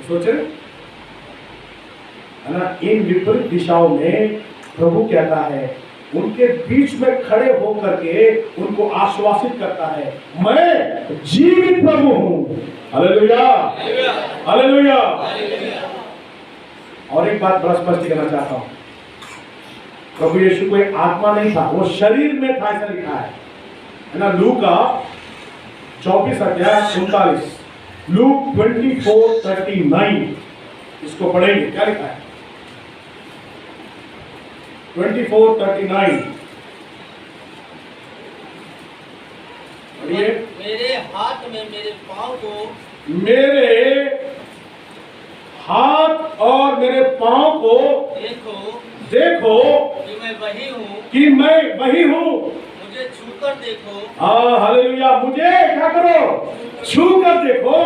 सोचे, है ना? इन विपरीत दिशाओं में प्रभु कहता है, उनके बीच में खड़े होकर के उनको आश्वासित करता है, मैं जीवित प्रभु हूं। Hallelujah, hallelujah. और एक बात बड़ा स्पष्ट करना चाहता हूं, प्रभु यीशु कोई आत्मा नहीं था, वो शरीर में था, ऐसा लिखा है ना? लूका 24 अध्याय 39, लूक 24:39, इसको पढ़ेंगे, क्या लिखा है? 24:39, ये मेरे हाथ में मेरे पाँव को मेरे हाथ और मेरे पाँव को देखो देखो कि मैं वही हूँ, कि मैं वही हूँ। मुझे छूकर देखो, हाँ हालेलुया, मुझे क्या करो, छू कर देखो,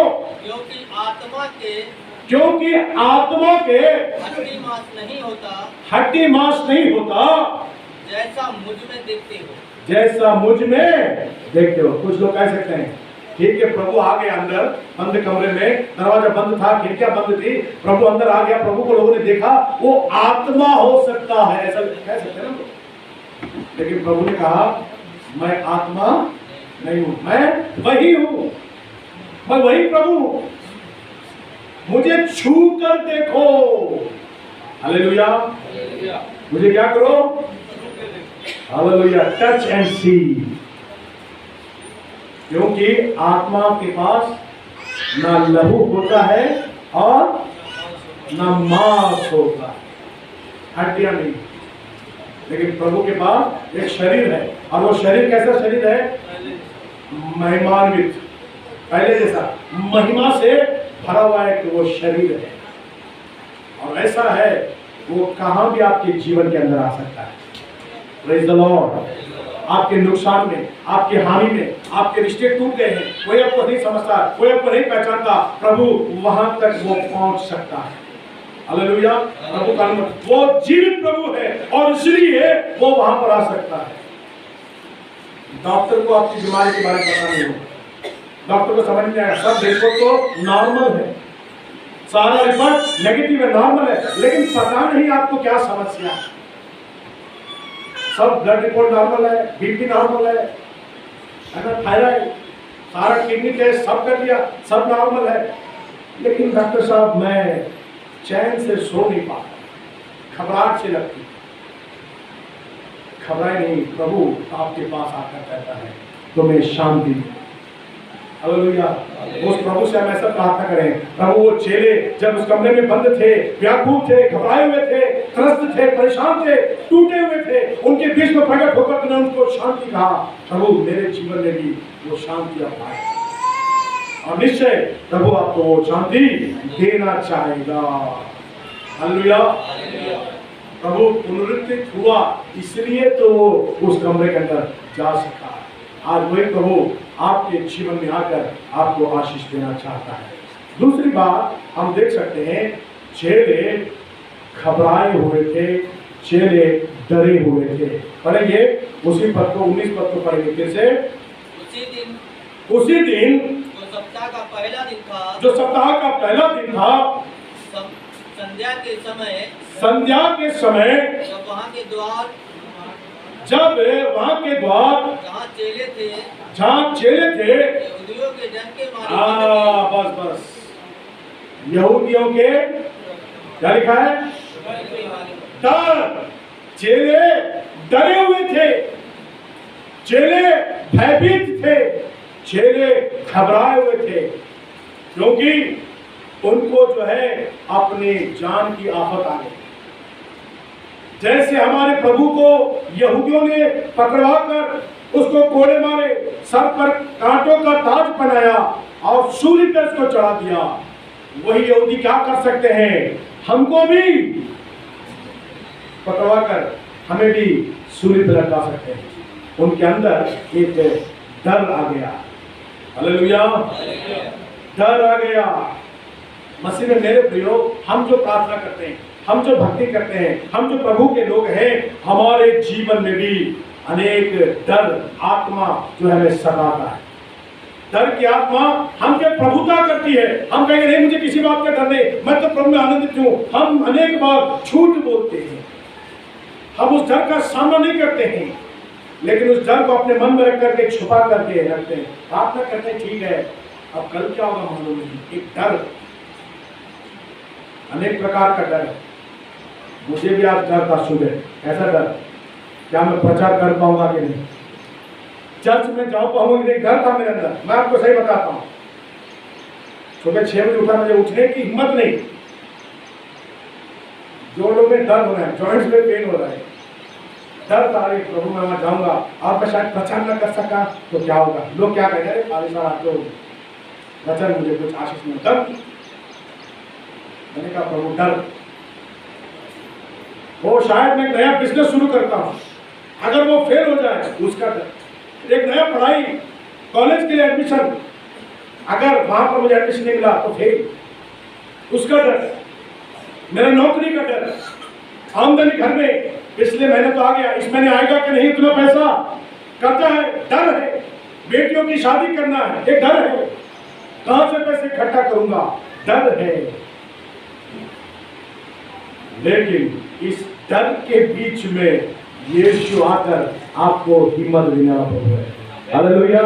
क्योंकि आत्मा के हड्डी मांस नहीं होता, हड्डी मांस नहीं होता, जैसा मुझ में देखते हो। जैसा मुझ में देखते हो। कुछ लोग कह सकते हैं ठीक है, प्रभु आ गए अंदर, बंद कमरे में, दरवाजा बंद था, खिड़कियां बंद थी, प्रभु अंदर आ गया, प्रभु को लोगों ने देखा, वो आत्मा हो सकता है, ऐसा कह सकते हैं ना। लेकिन प्रभु ने कहा मैं आत्मा नहीं हूं, मैं वही हूं, मैं वही प्रभु हूं, मुझे छू कर देखो। हालेलुया, मुझे क्या करो, हालेलुया, टच एंड सी। क्योंकि आत्मा के पास ना लहू होता है और ना मांस होता है, हड्डियां नहीं। लेकिन प्रभु के पास एक शरीर है, और वो शरीर कैसा शरीर है, महिमान्वित, पहले जैसा महिमा से भरा हुआ है कि वो शरीर है। और ऐसा है वो कहां भी आपके जीवन के अंदर आ सकता है। Praise the Lord. आपके नुकसान में, आपके हानि में, आपके रिश्ते टूट गए हैं, कोई आपको नहीं समझता, कोई आपको नहीं पहचानता, प्रभु वहां तक वो पहुंच सकता है। हालेलुया, प्रभु का नाम, वो जीवित प्रभु है और इसलिए वो वहां पर आ सकता है। डॉक्टर को आपकी बीमारी के बारे में पता नहीं होगा, डॉक्टर को समझ नहीं आएगा, सब देखो तो नॉर्मल है, सारा रिपोर्ट नेगेटिव है, नॉर्मल है, लेकिन पता नहीं आपको क्या समस्या है। सब ब्लड रिपोर्ट नॉर्मल है, बीपी नॉर्मल है ना, थायराइड, सारा किडनी टेस्ट सब कर लिया, सब नॉर्मल है, लेकिन डॉक्टर साहब मैं चैन से सो नहीं पाता, घबराहट से लगती। घबराए नहीं, प्रभु आपके पास आकर कहता है तुम्हें शांति दे। हालेलुया, उस प्रभु से हम ऐसा प्रार्थना करें। प्रभु वो चेले जब उस कमरे में बंद थे, व्याकुल थे, घबराए हुए थे, त्रस्त थे, परेशान थे, टूटे हुए थे, उनके बीच में प्रकट होकर तुमने उनको शांति कहा। प्रभु मेरे जीवन में भी वो शांति आप पाए, और निश्चय प्रभु आपको वो शांति देना चाहेगा। हालेलुया, प्रभु पुनरुत्थित हुआ इसलिए तो वो उस कमरे के अंदर जा सका। आज वही प्रभु आपके जीवन में आकर आपको आशीष देना चाहता है। दूसरी बात हम देख सकते हैं, चेले घबराए हुए थे, चेले डरे हुए थे। पढ़ेंगे उसी पद को, 19 पद को पढ़ेंगे फिर से। उसी दिन जो सप्ताह का पहला दिन था, जो सप्ताह का पहला दिन था, संध्या के समय, जब वहां के द्वार, जहाँ चेले थे, यहूदियों के जन के मारे, बस यहूदियों के क्या लिखा है, डर। चेले डरे हुए थे, चेले भयभीत थे, चेले घबराए हुए थे, क्योंकि उनको जो है अपनी जान की आफत आ गई। जैसे हमारे प्रभु को यहूदियों ने पकड़वा कर उसको कोड़े मारे, सर पर कांटों का ताज पहनाया और सूली पे उसको चढ़ा दिया, वही यहूदी क्या कर सकते हैं, हमको भी पकड़वा कर हमें भी सूली पे लटका सकते हैं। उनके अंदर एक डर आ गया। हालेलुया, डर आ गया। मसीह में मेरे प्रियो, हम जो प्रार्थना करते हैं, हम जो भक्ति करते हैं, हम जो प्रभु के लोग हैं, हमारे जीवन में भी अनेक डर आत्मा जो है हमें सताता है। डर की आत्मा हम पे प्रभुता करती है। हम कहेंगे नहीं मुझे किसी बात का डर नहीं, मैं तो प्रभु में आनंदित हूँ। हम अनेक बार झूठ बोलते हैं, हम उस डर का सामना नहीं करते हैं, लेकिन उस डर को अपने मन में रख करके छुपा करके रखते हैं। प्रार्थना करते हैं, ठीक है अब कल क्या होगा मालूम नहीं। एक डर, अनेक प्रकार का डर है। मुझे भी आज डर था सुबह, ऐसा डर क्या मैं प्रचार कर पाऊंगा कि नहीं, चर्च में जाऊं पाऊंगा, एक डर था मेरे अंदर। मैं आपको सही बताता हूं, सुबह 6 बजे उठा, मुझे उठने की हिम्मत नहीं। जोड़ों में दर्द हो रहा है, जॉइंट्स में पेन हो रहा है, डर था, अरे प्रभु मैं वहां जाऊंगा और मैं शायद प्रचार न कर सका तो क्या होगा, लोग क्या कहेंगे, अरे खाली साहब आप लोग वचन मुझे कुछ आशीष नहीं होता। मैंने कहा प्रभु डर, वो शायद मैं नया बिजनेस शुरू करता हूँ, अगर वो फेल हो जाए उसका डर, एक नया पढ़ाई कॉलेज के लिए एडमिशन, अगर वहां पर मुझे एडमिशन नहीं मिला तो फेल, उसका डर, मेरा नौकरी का डर, आमदनी घर में पिछले महीने तो आ गया, इस महीने आएगा कि नहीं, इतना पैसा कर्जा है, डर है, बेटियों की शादी करना है, एक डर है, कहां से पैसे इकट्ठा करूंगा, डर है। लेकिन इस डर के बीच में यीशु आकर आपको हिम्मत देने वाला प्रभु है। हालेलुया।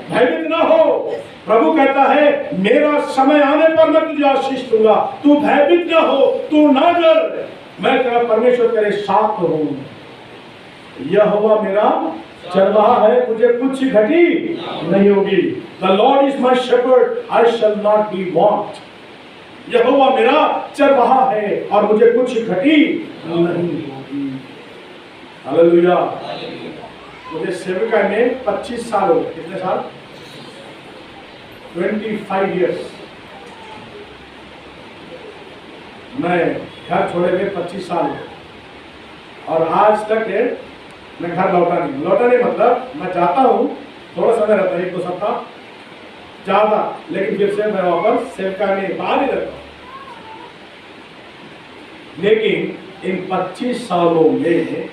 भयभीत ना हो, प्रभु कहता है मेरा समय आने पर मैं तुझे आशीष दूंगा, तू भयभीत ना हो, तू ना डर, मैं तेरा परमेश्वर तेरे साथ हूं। यहोवा मेरा चरवाहा है, मुझे कुछ घटी नहीं होगी। The Lord is my shepherd, I shall not be want. यहोवा मेरा चरवाहा है और मुझे कुछ घटी नहीं होगी। हालेलुया। मुझे सेविका में 25 साल हो गए। कितने साल? 25 इयर्स। मैं घर छोड़े हुए 25 साल हो गए और आज तक मैं घर लौटा नहीं मतलब मैं जाता हूँ, थोड़ा समय रहता है, 1-2 सप्ताह ज्यादा, लेकिन फिर से मैं वापस सेविका में बाहर ही रहता हूँ। लेकिन इन 25 सालों में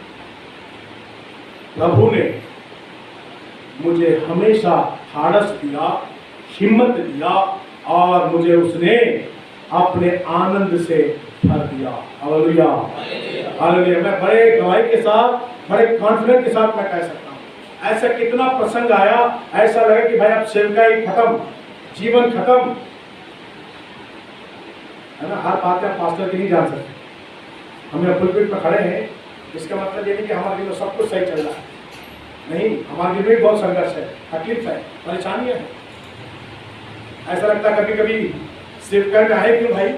प्रभु ने मुझे हमेशा साहस दिया, हिम्मत दिया और मुझे उसने अपने आनंद से भर दिया। Hallelujah, hallelujah. मैं बड़े गवाही के साथ, बड़े कॉन्फिडेंस के साथ मैं कह सकता हूँ, ऐसा कितना प्रसंग आया, ऐसा लगा कि भाई अब सेवकाई खत्म, जीवन खत्म है ना। हर बात में पास्टर की नहीं जान सकते, हमें पुलपिट पर खड़े हैं, इसका मतलब ये नहीं कि हमारे दिल में सब कुछ सही चल रहा है, नहीं, हमारे दिल में भी बहुत संघर्ष है, तकलीफ है, परेशानियां है। ऐसा लगता है कभी कभी सेवकाई में आए क्यों भाई,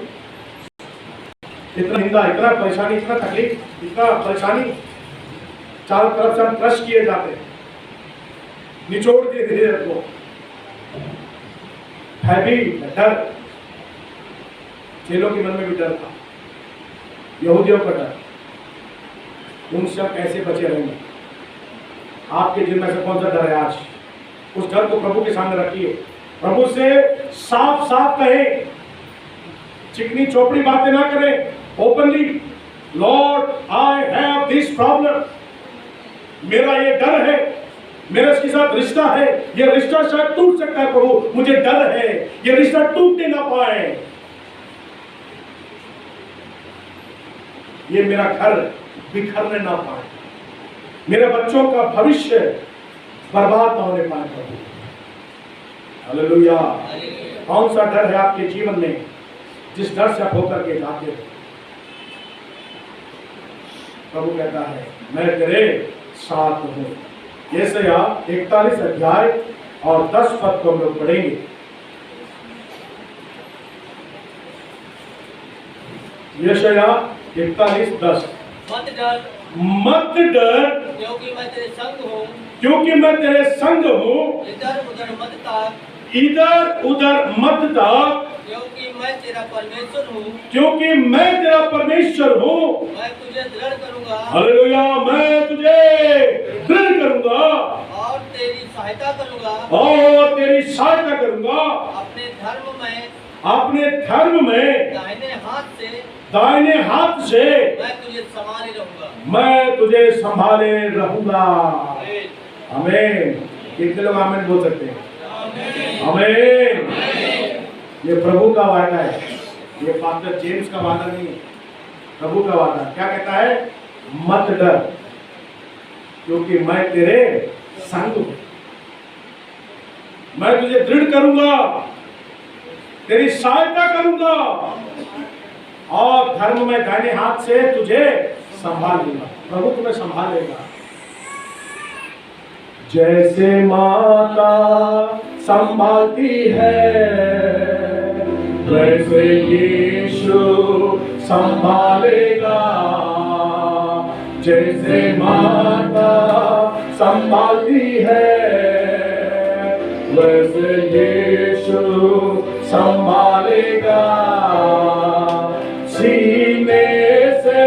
इतना निंदा, इतना परेशानी, इतना तकलीफ, इतना परेशानी, चारों तरफ से हम क्रश किए जाते हैं, निचोड़ दिए धीरे को, है भी डर। चेलों के मन में भी डर था, यहूदियों का डर, उनसे हम कैसे बचे रहेंगे। आपके दिल में से कौन सा डर है आज? उस डर को प्रभु के सामने रखिए, प्रभु से साफ साफ कहें, चिकनी चौपड़ी बातें ना करें, openly, Lord I have this problem, मेरा ये डर है, मेरा इसके साथ रिश्ता है, ये रिश्ता शायद टूट सकता है प्रभु, मुझे डर है ये रिश्ता टूटने ना पाए, ये मेरा घर बिखरने ना पाए, मेरे बच्चों का भविष्य बर्बाद ना होने पाए प्रभु। हालेलुया। कौन सा डर है आपके जीवन में जिस डर से आप होकर के जाते हो? प्रभु कहता है मैं तेरे साथ हूं। यशाया 41 अध्याय और 10 पद को हम लोग पढ़ेंगे। यशाया 41:10। मत डर क्योंकि मैं तेरे संग हूँ, क्योंकि मैं तेरे संग हूँ, इधर उधर मत ताक, इधर उधर मत ताक, क्योंकि मैं तेरा परमेश्वर हूँ, क्योंकि मैं तेरा परमेश्वर हूँ, मैं तुझे दृढ़ करूंगा, हालेलुया, मैं तुझे दृढ़ करूंगा और तेरी सहायता करूंगा, और तेरी सहायता करूंगा, अपने धर्म में दाहिने हाथ से मैं तुझे संभाले रहूंगा, मैं तुझे संभाले रहूंगा। आमीन। कितने लोग आमीन बोल सकते हैं? आमीन। ये प्रभु का वादा है, ये पास्टर जेम्स का वादा नहीं है, प्रभु का वादा। क्या कहता है? मत डर क्योंकि मैं तेरे संग हूं, मैं तुझे दृढ़ करूंगा, तेरी सहायता करूंगा और धर्म में दाहिने हाथ से तुझे संभाल लूंगा। प्रभु तुम्हें संभालेगा। जैसे माता संभालती है वैसे यीशु संभालेगा। जैसे माता संभालती है वैसे यीशु संभालेगा। सीने से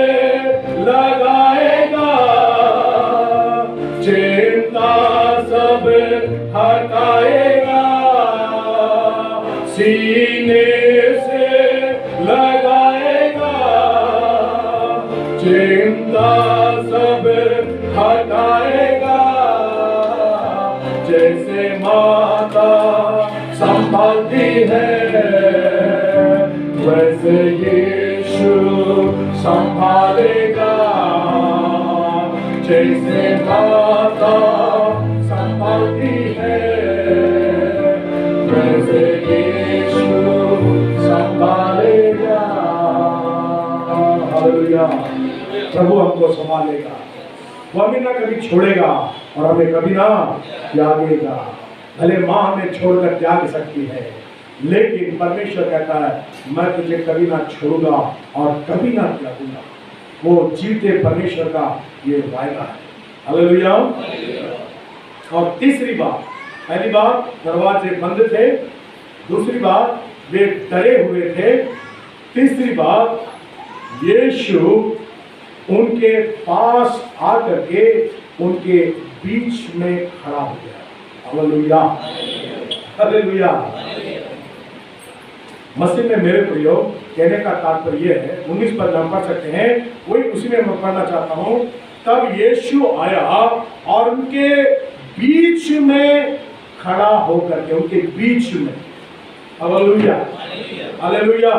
लगाएगा, चिंता सब हटाएगा। सीने से लगाएगा, चिंता सब हटाएगा। जैसे माता संभालती है वैसे यीशु संभालेगा। जैसे माता संभालती है वैसे यीशु संभालेगा। हालेलुया। प्रभु हमको संभालेगा, वो हमें ना कभी छोड़ेगा और हमें कभी ना त्यागेगा। भले माँ हमें छोड़कर त्याग सकती है, लेकिन परमेश्वर कहता है मैं तुझे कभी ना छोड़ूंगा और कभी ना त्यागूंगा। वो जीते परमेश्वर का ये वायदा है। हालेलुया। और तीसरी बात, पहली बात दरवाजे बंद थे, दूसरी बात वे डरे हुए थे, तीसरी बात यीशु उनके पास आकर के उनके बीच में खड़ा हो गया। Hallelujah, hallelujah. मसीह में मेरे प्रियो, कहने का तात्पर्य यह है, 19 पद हम पढ़ सकते हैं, वही उसी में मैं पढ़ना चाहता हूं। तब यीशु आया और उनके बीच में खड़ा होकर के, उनके बीच में, हालेलुया, हालेलुया।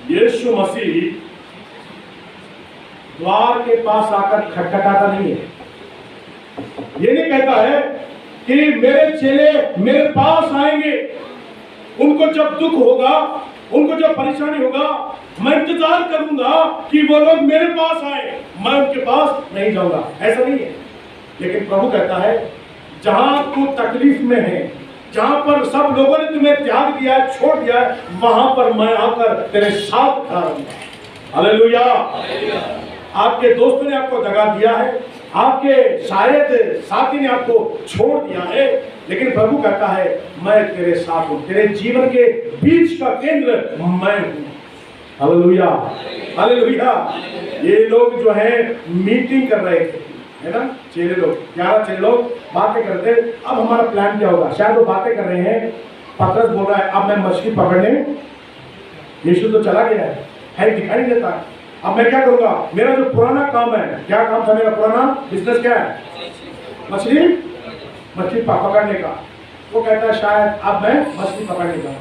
यीशु मसीह द्वार के पास आकर खटखटाता नहीं है। ये नहीं कहता है कि मेरे चेले मेरे पास आएंगे, उनको जब दुख होगा, उनको जब परेशानी होगा, मैं इंतजार करूंगा कि वो लोग मेरे पास आए, मैं उनके पास नहीं जाऊंगा। ऐसा नहीं है। लेकिन प्रभु कहता है जहां तू तकलीफ में है, जहां पर सब लोगों ने तुम्हें त्याग दिया है, छोड़ दिया है, वहां पर मैं आकर तेरे साथ खड़ा रहूंगा। हालेलुया। आपके दोस्तों ने आपको दगा दिया है, आपके शायद साथी ने आपको छोड़ दिया है, लेकिन प्रभु कहता है मैं तेरे साथ हूं, तेरे जीवन के बीच का केंद्र मैं हूं। Hallelujah, hallelujah. ये लोग जो है मीटिंग कर रहे थे, है ना, चेले लोग, 11 चेले लोग बातें करते, अब हमारा प्लान क्या होगा। शायद वो बातें कर रहे हैं, पतरस बोल रहा है अब मैं मछली पकड़ने, यीशु तो चला गया है दिखाई नहीं देता। अब मैं क्या करूंगा, मेरा जो पुराना काम है, क्या काम था मेरा पुराना बिजनेस, क्या है, मछली पकड़ने का। वो कहता है शायद अब मैं मछली पकड़ने का।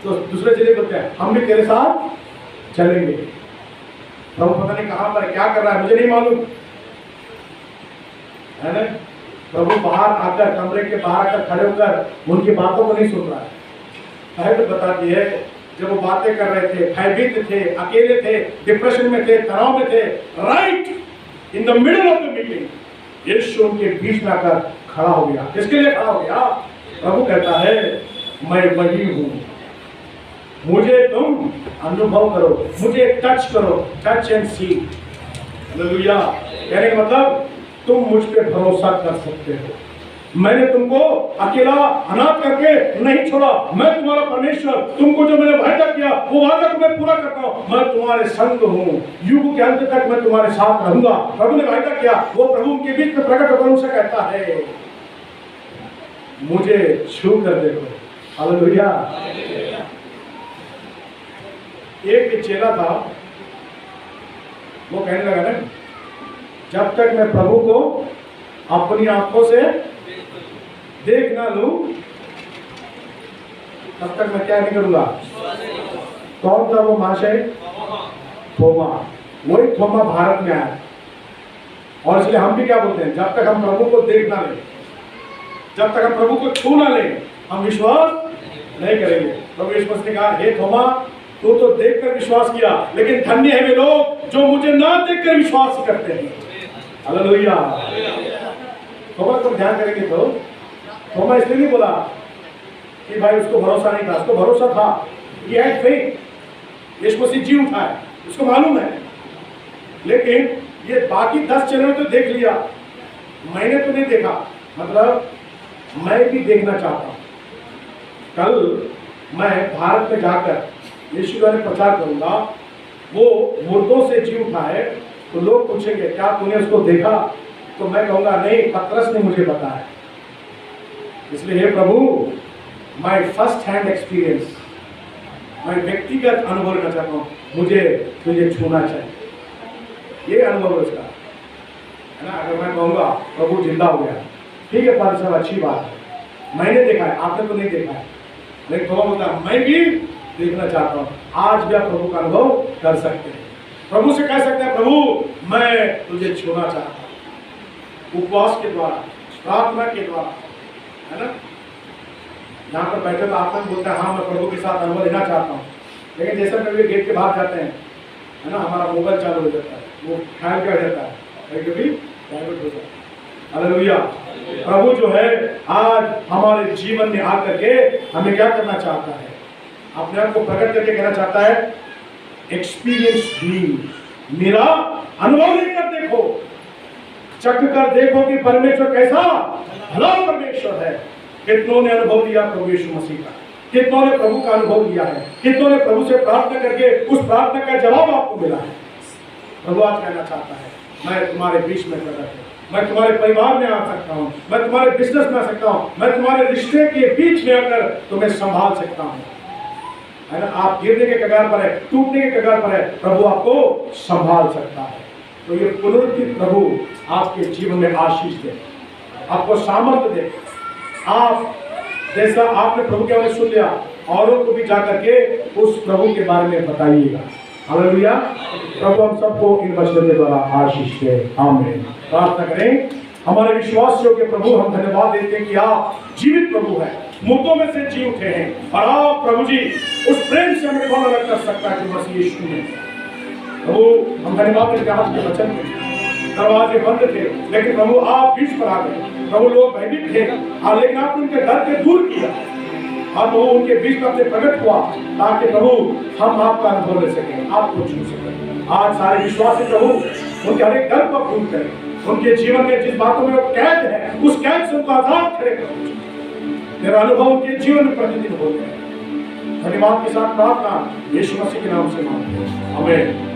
तो दूसरे चेले बोलते हैं हम भी तेरे साथ चलेंगे। प्रभु पता नहीं कहां पर क्या कर रहा है, मुझे नहीं मालूम, है ना। प्रभु बाहर आकर, कमरे के बाहर आकर खड़े होकर उनकी बातों को नहीं सुन रहा है। तो बताती है जब वो बातें कर रहे थे, भयभीत थे, अकेले थे, डिप्रेशन में थे, तनाव में थे, right in the middle of the meeting यीशु उनके बीच में आकर खड़ा हो गया। किसके लिए खड़ा हो गया? प्रभु कहता है मैं वही हूं, मुझे तुम अनुभव करो, मुझे टच करो, टच एंड सी। हालेलुया। कहने का मतलब तुम मुझ पे भरोसा कर सकते हो। मैंने तुमको अकेला अनाथ करके नहीं छोड़ा, मैं तुम्हारा परमेश्वर, तुमको जो मैंने वायदा किया वो वायदा को मैं पूरा करता हूँ। मैं तुम्हारे संग हूँ, युग के अंत तक मैं तुम्हारे साथ रहूंगा। प्रभु ने वायदा किया, वो प्रभु उनके बीच में प्रकट होकर उनसे कहता है मुझे छू कर देखो। हालेलुया। एक चेला था, वो कहने लगा ना जब तक मैं प्रभु को अपनी आंखों से देख ना लूं तब तक मैं क्या नहीं करूंगा। कौन था वो महाशय? थोमा। वही थोमा भारत में आया, और इसलिए हम भी क्या बोलते हैं, जब तक हम प्रभु को देख ना लें, जब तक हम प्रभु को छू ना लें, हम विश्वास नहीं करेंगे। प्रभु यीशु मसीह ने कहा हे थोमा, तू तो देखकर विश्वास किया, लेकिन धन्य है वे लोग जो मुझे ना देखकर विश्वास करते हैं। हालेलुया। थोमा को ध्यान करेंगे तो थोमा इसलिए नहीं बोला कि भाई उसको भरोसा नहीं था, उसको भरोसा था। ये है फेथ, यीशु मसीह जी उठा है, उसको मालूम है, लेकिन ये बाकी 10 चैनल तो देख लिया, मैंने तो नहीं देखा, मतलब मैं भी देखना चाहता हूँ। कल मैं भारत में जाकर यीशु द्वारा प्रचार करूंगा, वो मुर्दों से जी उठा है, तो लोग पूछेंगे क्या तूने उसको देखा? तो मैं कहूंगा नहीं, पतरस ने मुझे बताया। इसलिए हे प्रभु, माय फर्स्ट हैंड एक्सपीरियंस, मैं व्यक्तिगत अनुभव लेना चाहता हूँ, मुझे तुझे छूना चाहिए, ये अनुभव है उसका, है ना। अगर मैं कहूँगा प्रभु जिंदा हो गया, ठीक है पादरी साहब, अच्छी बात है, मैंने देखा है, आपने तो नहीं देखा है, लेकिन प्रभु बोलता मैं भी देखना चाहता हूँ। आज भी आप प्रभु का अनुभव कर सकते हैं, प्रभु से कह सकते हैं प्रभु मैं तुझे छूना चाहता हूँ, उपवास के द्वारा, प्रार्थना के द्वारा, है ना। यहाँ पर बैठे तो आप बोलते हैं हाँ मैं प्रभु के साथ अनुभव लेना चाहता हूँ, लेकिन जैसे कभी गेट के बाहर जाते हैं, है ना, हमारा मोबाइल चालू हो जाता है, वो ख्याल क्या जाता है, कभी प्राइवेट हो जाता है। हालेलुया। प्रभु जो है आज हमारे जीवन में आकर के हमें क्या करना चाहता है, अपने आप को प्रकट करके कहना चाहता है, एक्सपीरियंस भी, मेरा अनुभव लेकर देखो, चख कर देखो कि परमेश्वर कैसा भला परमेश्वर है। कितनों ने अनुभव लिया प्रभु यीशु मसीह का, कितनों ने प्रभु का अनुभव लिया है, कितनों ने प्रभु से प्रार्थना करके उस प्रार्थना का जवाब आपको मिला है। प्रभु आज कहना चाहता है मैं तुम्हारे बीच में प्रकट हूं, मैं तुम्हारे परिवार में आ सकता हूँ, मैं तुम्हारे बिजनेस में आ सकता हूँ, मैं तुम्हारे रिश्ते के बीच में आकर तुम्हें संभाल सकता हूँ, है ना। आप गिरने के कगार पर है, टूटने के कगार पर है, प्रभु आपको संभाल सकता है। तो ये पुनरुत्थित प्रभु आपके जीवन में आशीष दे, आपको सामर्थ्य दे। आप जैसा आपने प्रभु के बारे में सुन लिया, औरों को भी जाकर के उस प्रभु के बारे में बताइएगा। हालेलुया। प्रभु हम सबको इन वचनों के द्वारा आशीष दे, आमीन। प्रार्थना करें। हमारे विश्वास योग्य प्रभु, हम धन्यवाद देते हैं कि आप जीवित प्रभु हैं, मुर्दों में से जी उठे हैं, और आप प्रभु जी उस प्रेम से हमें कौन अलग कर सकता है जो मसीह यीशु में। प्रभु हम धन्यवाद देते हैं, आपके वचन में दरवाजे बंद थे, लेकिन प्रभु आप बीच पर आ गए। प्रभु लोग भयभीत थे, लेकिन आपने उनके डर के दूर किया, और वो उनके बीच में अपने प्रकट हुआ, ताकि प्रभु हम आपका अनुभव ले सकें, आपको छू सकें। आज सारे विश्वासी प्रभु उनके हर एक डर को दूर करें, उनके जीवन में जिस बातों में वो कैद है, उस कैद से उनको आजाद करें। मेरा अनुभव उनके जीवन में प्रतिदिन हो गया। धन्यवाद के साथ प्रार्थना यीशु मसीह के नाम से मांगते हैं, आमीन।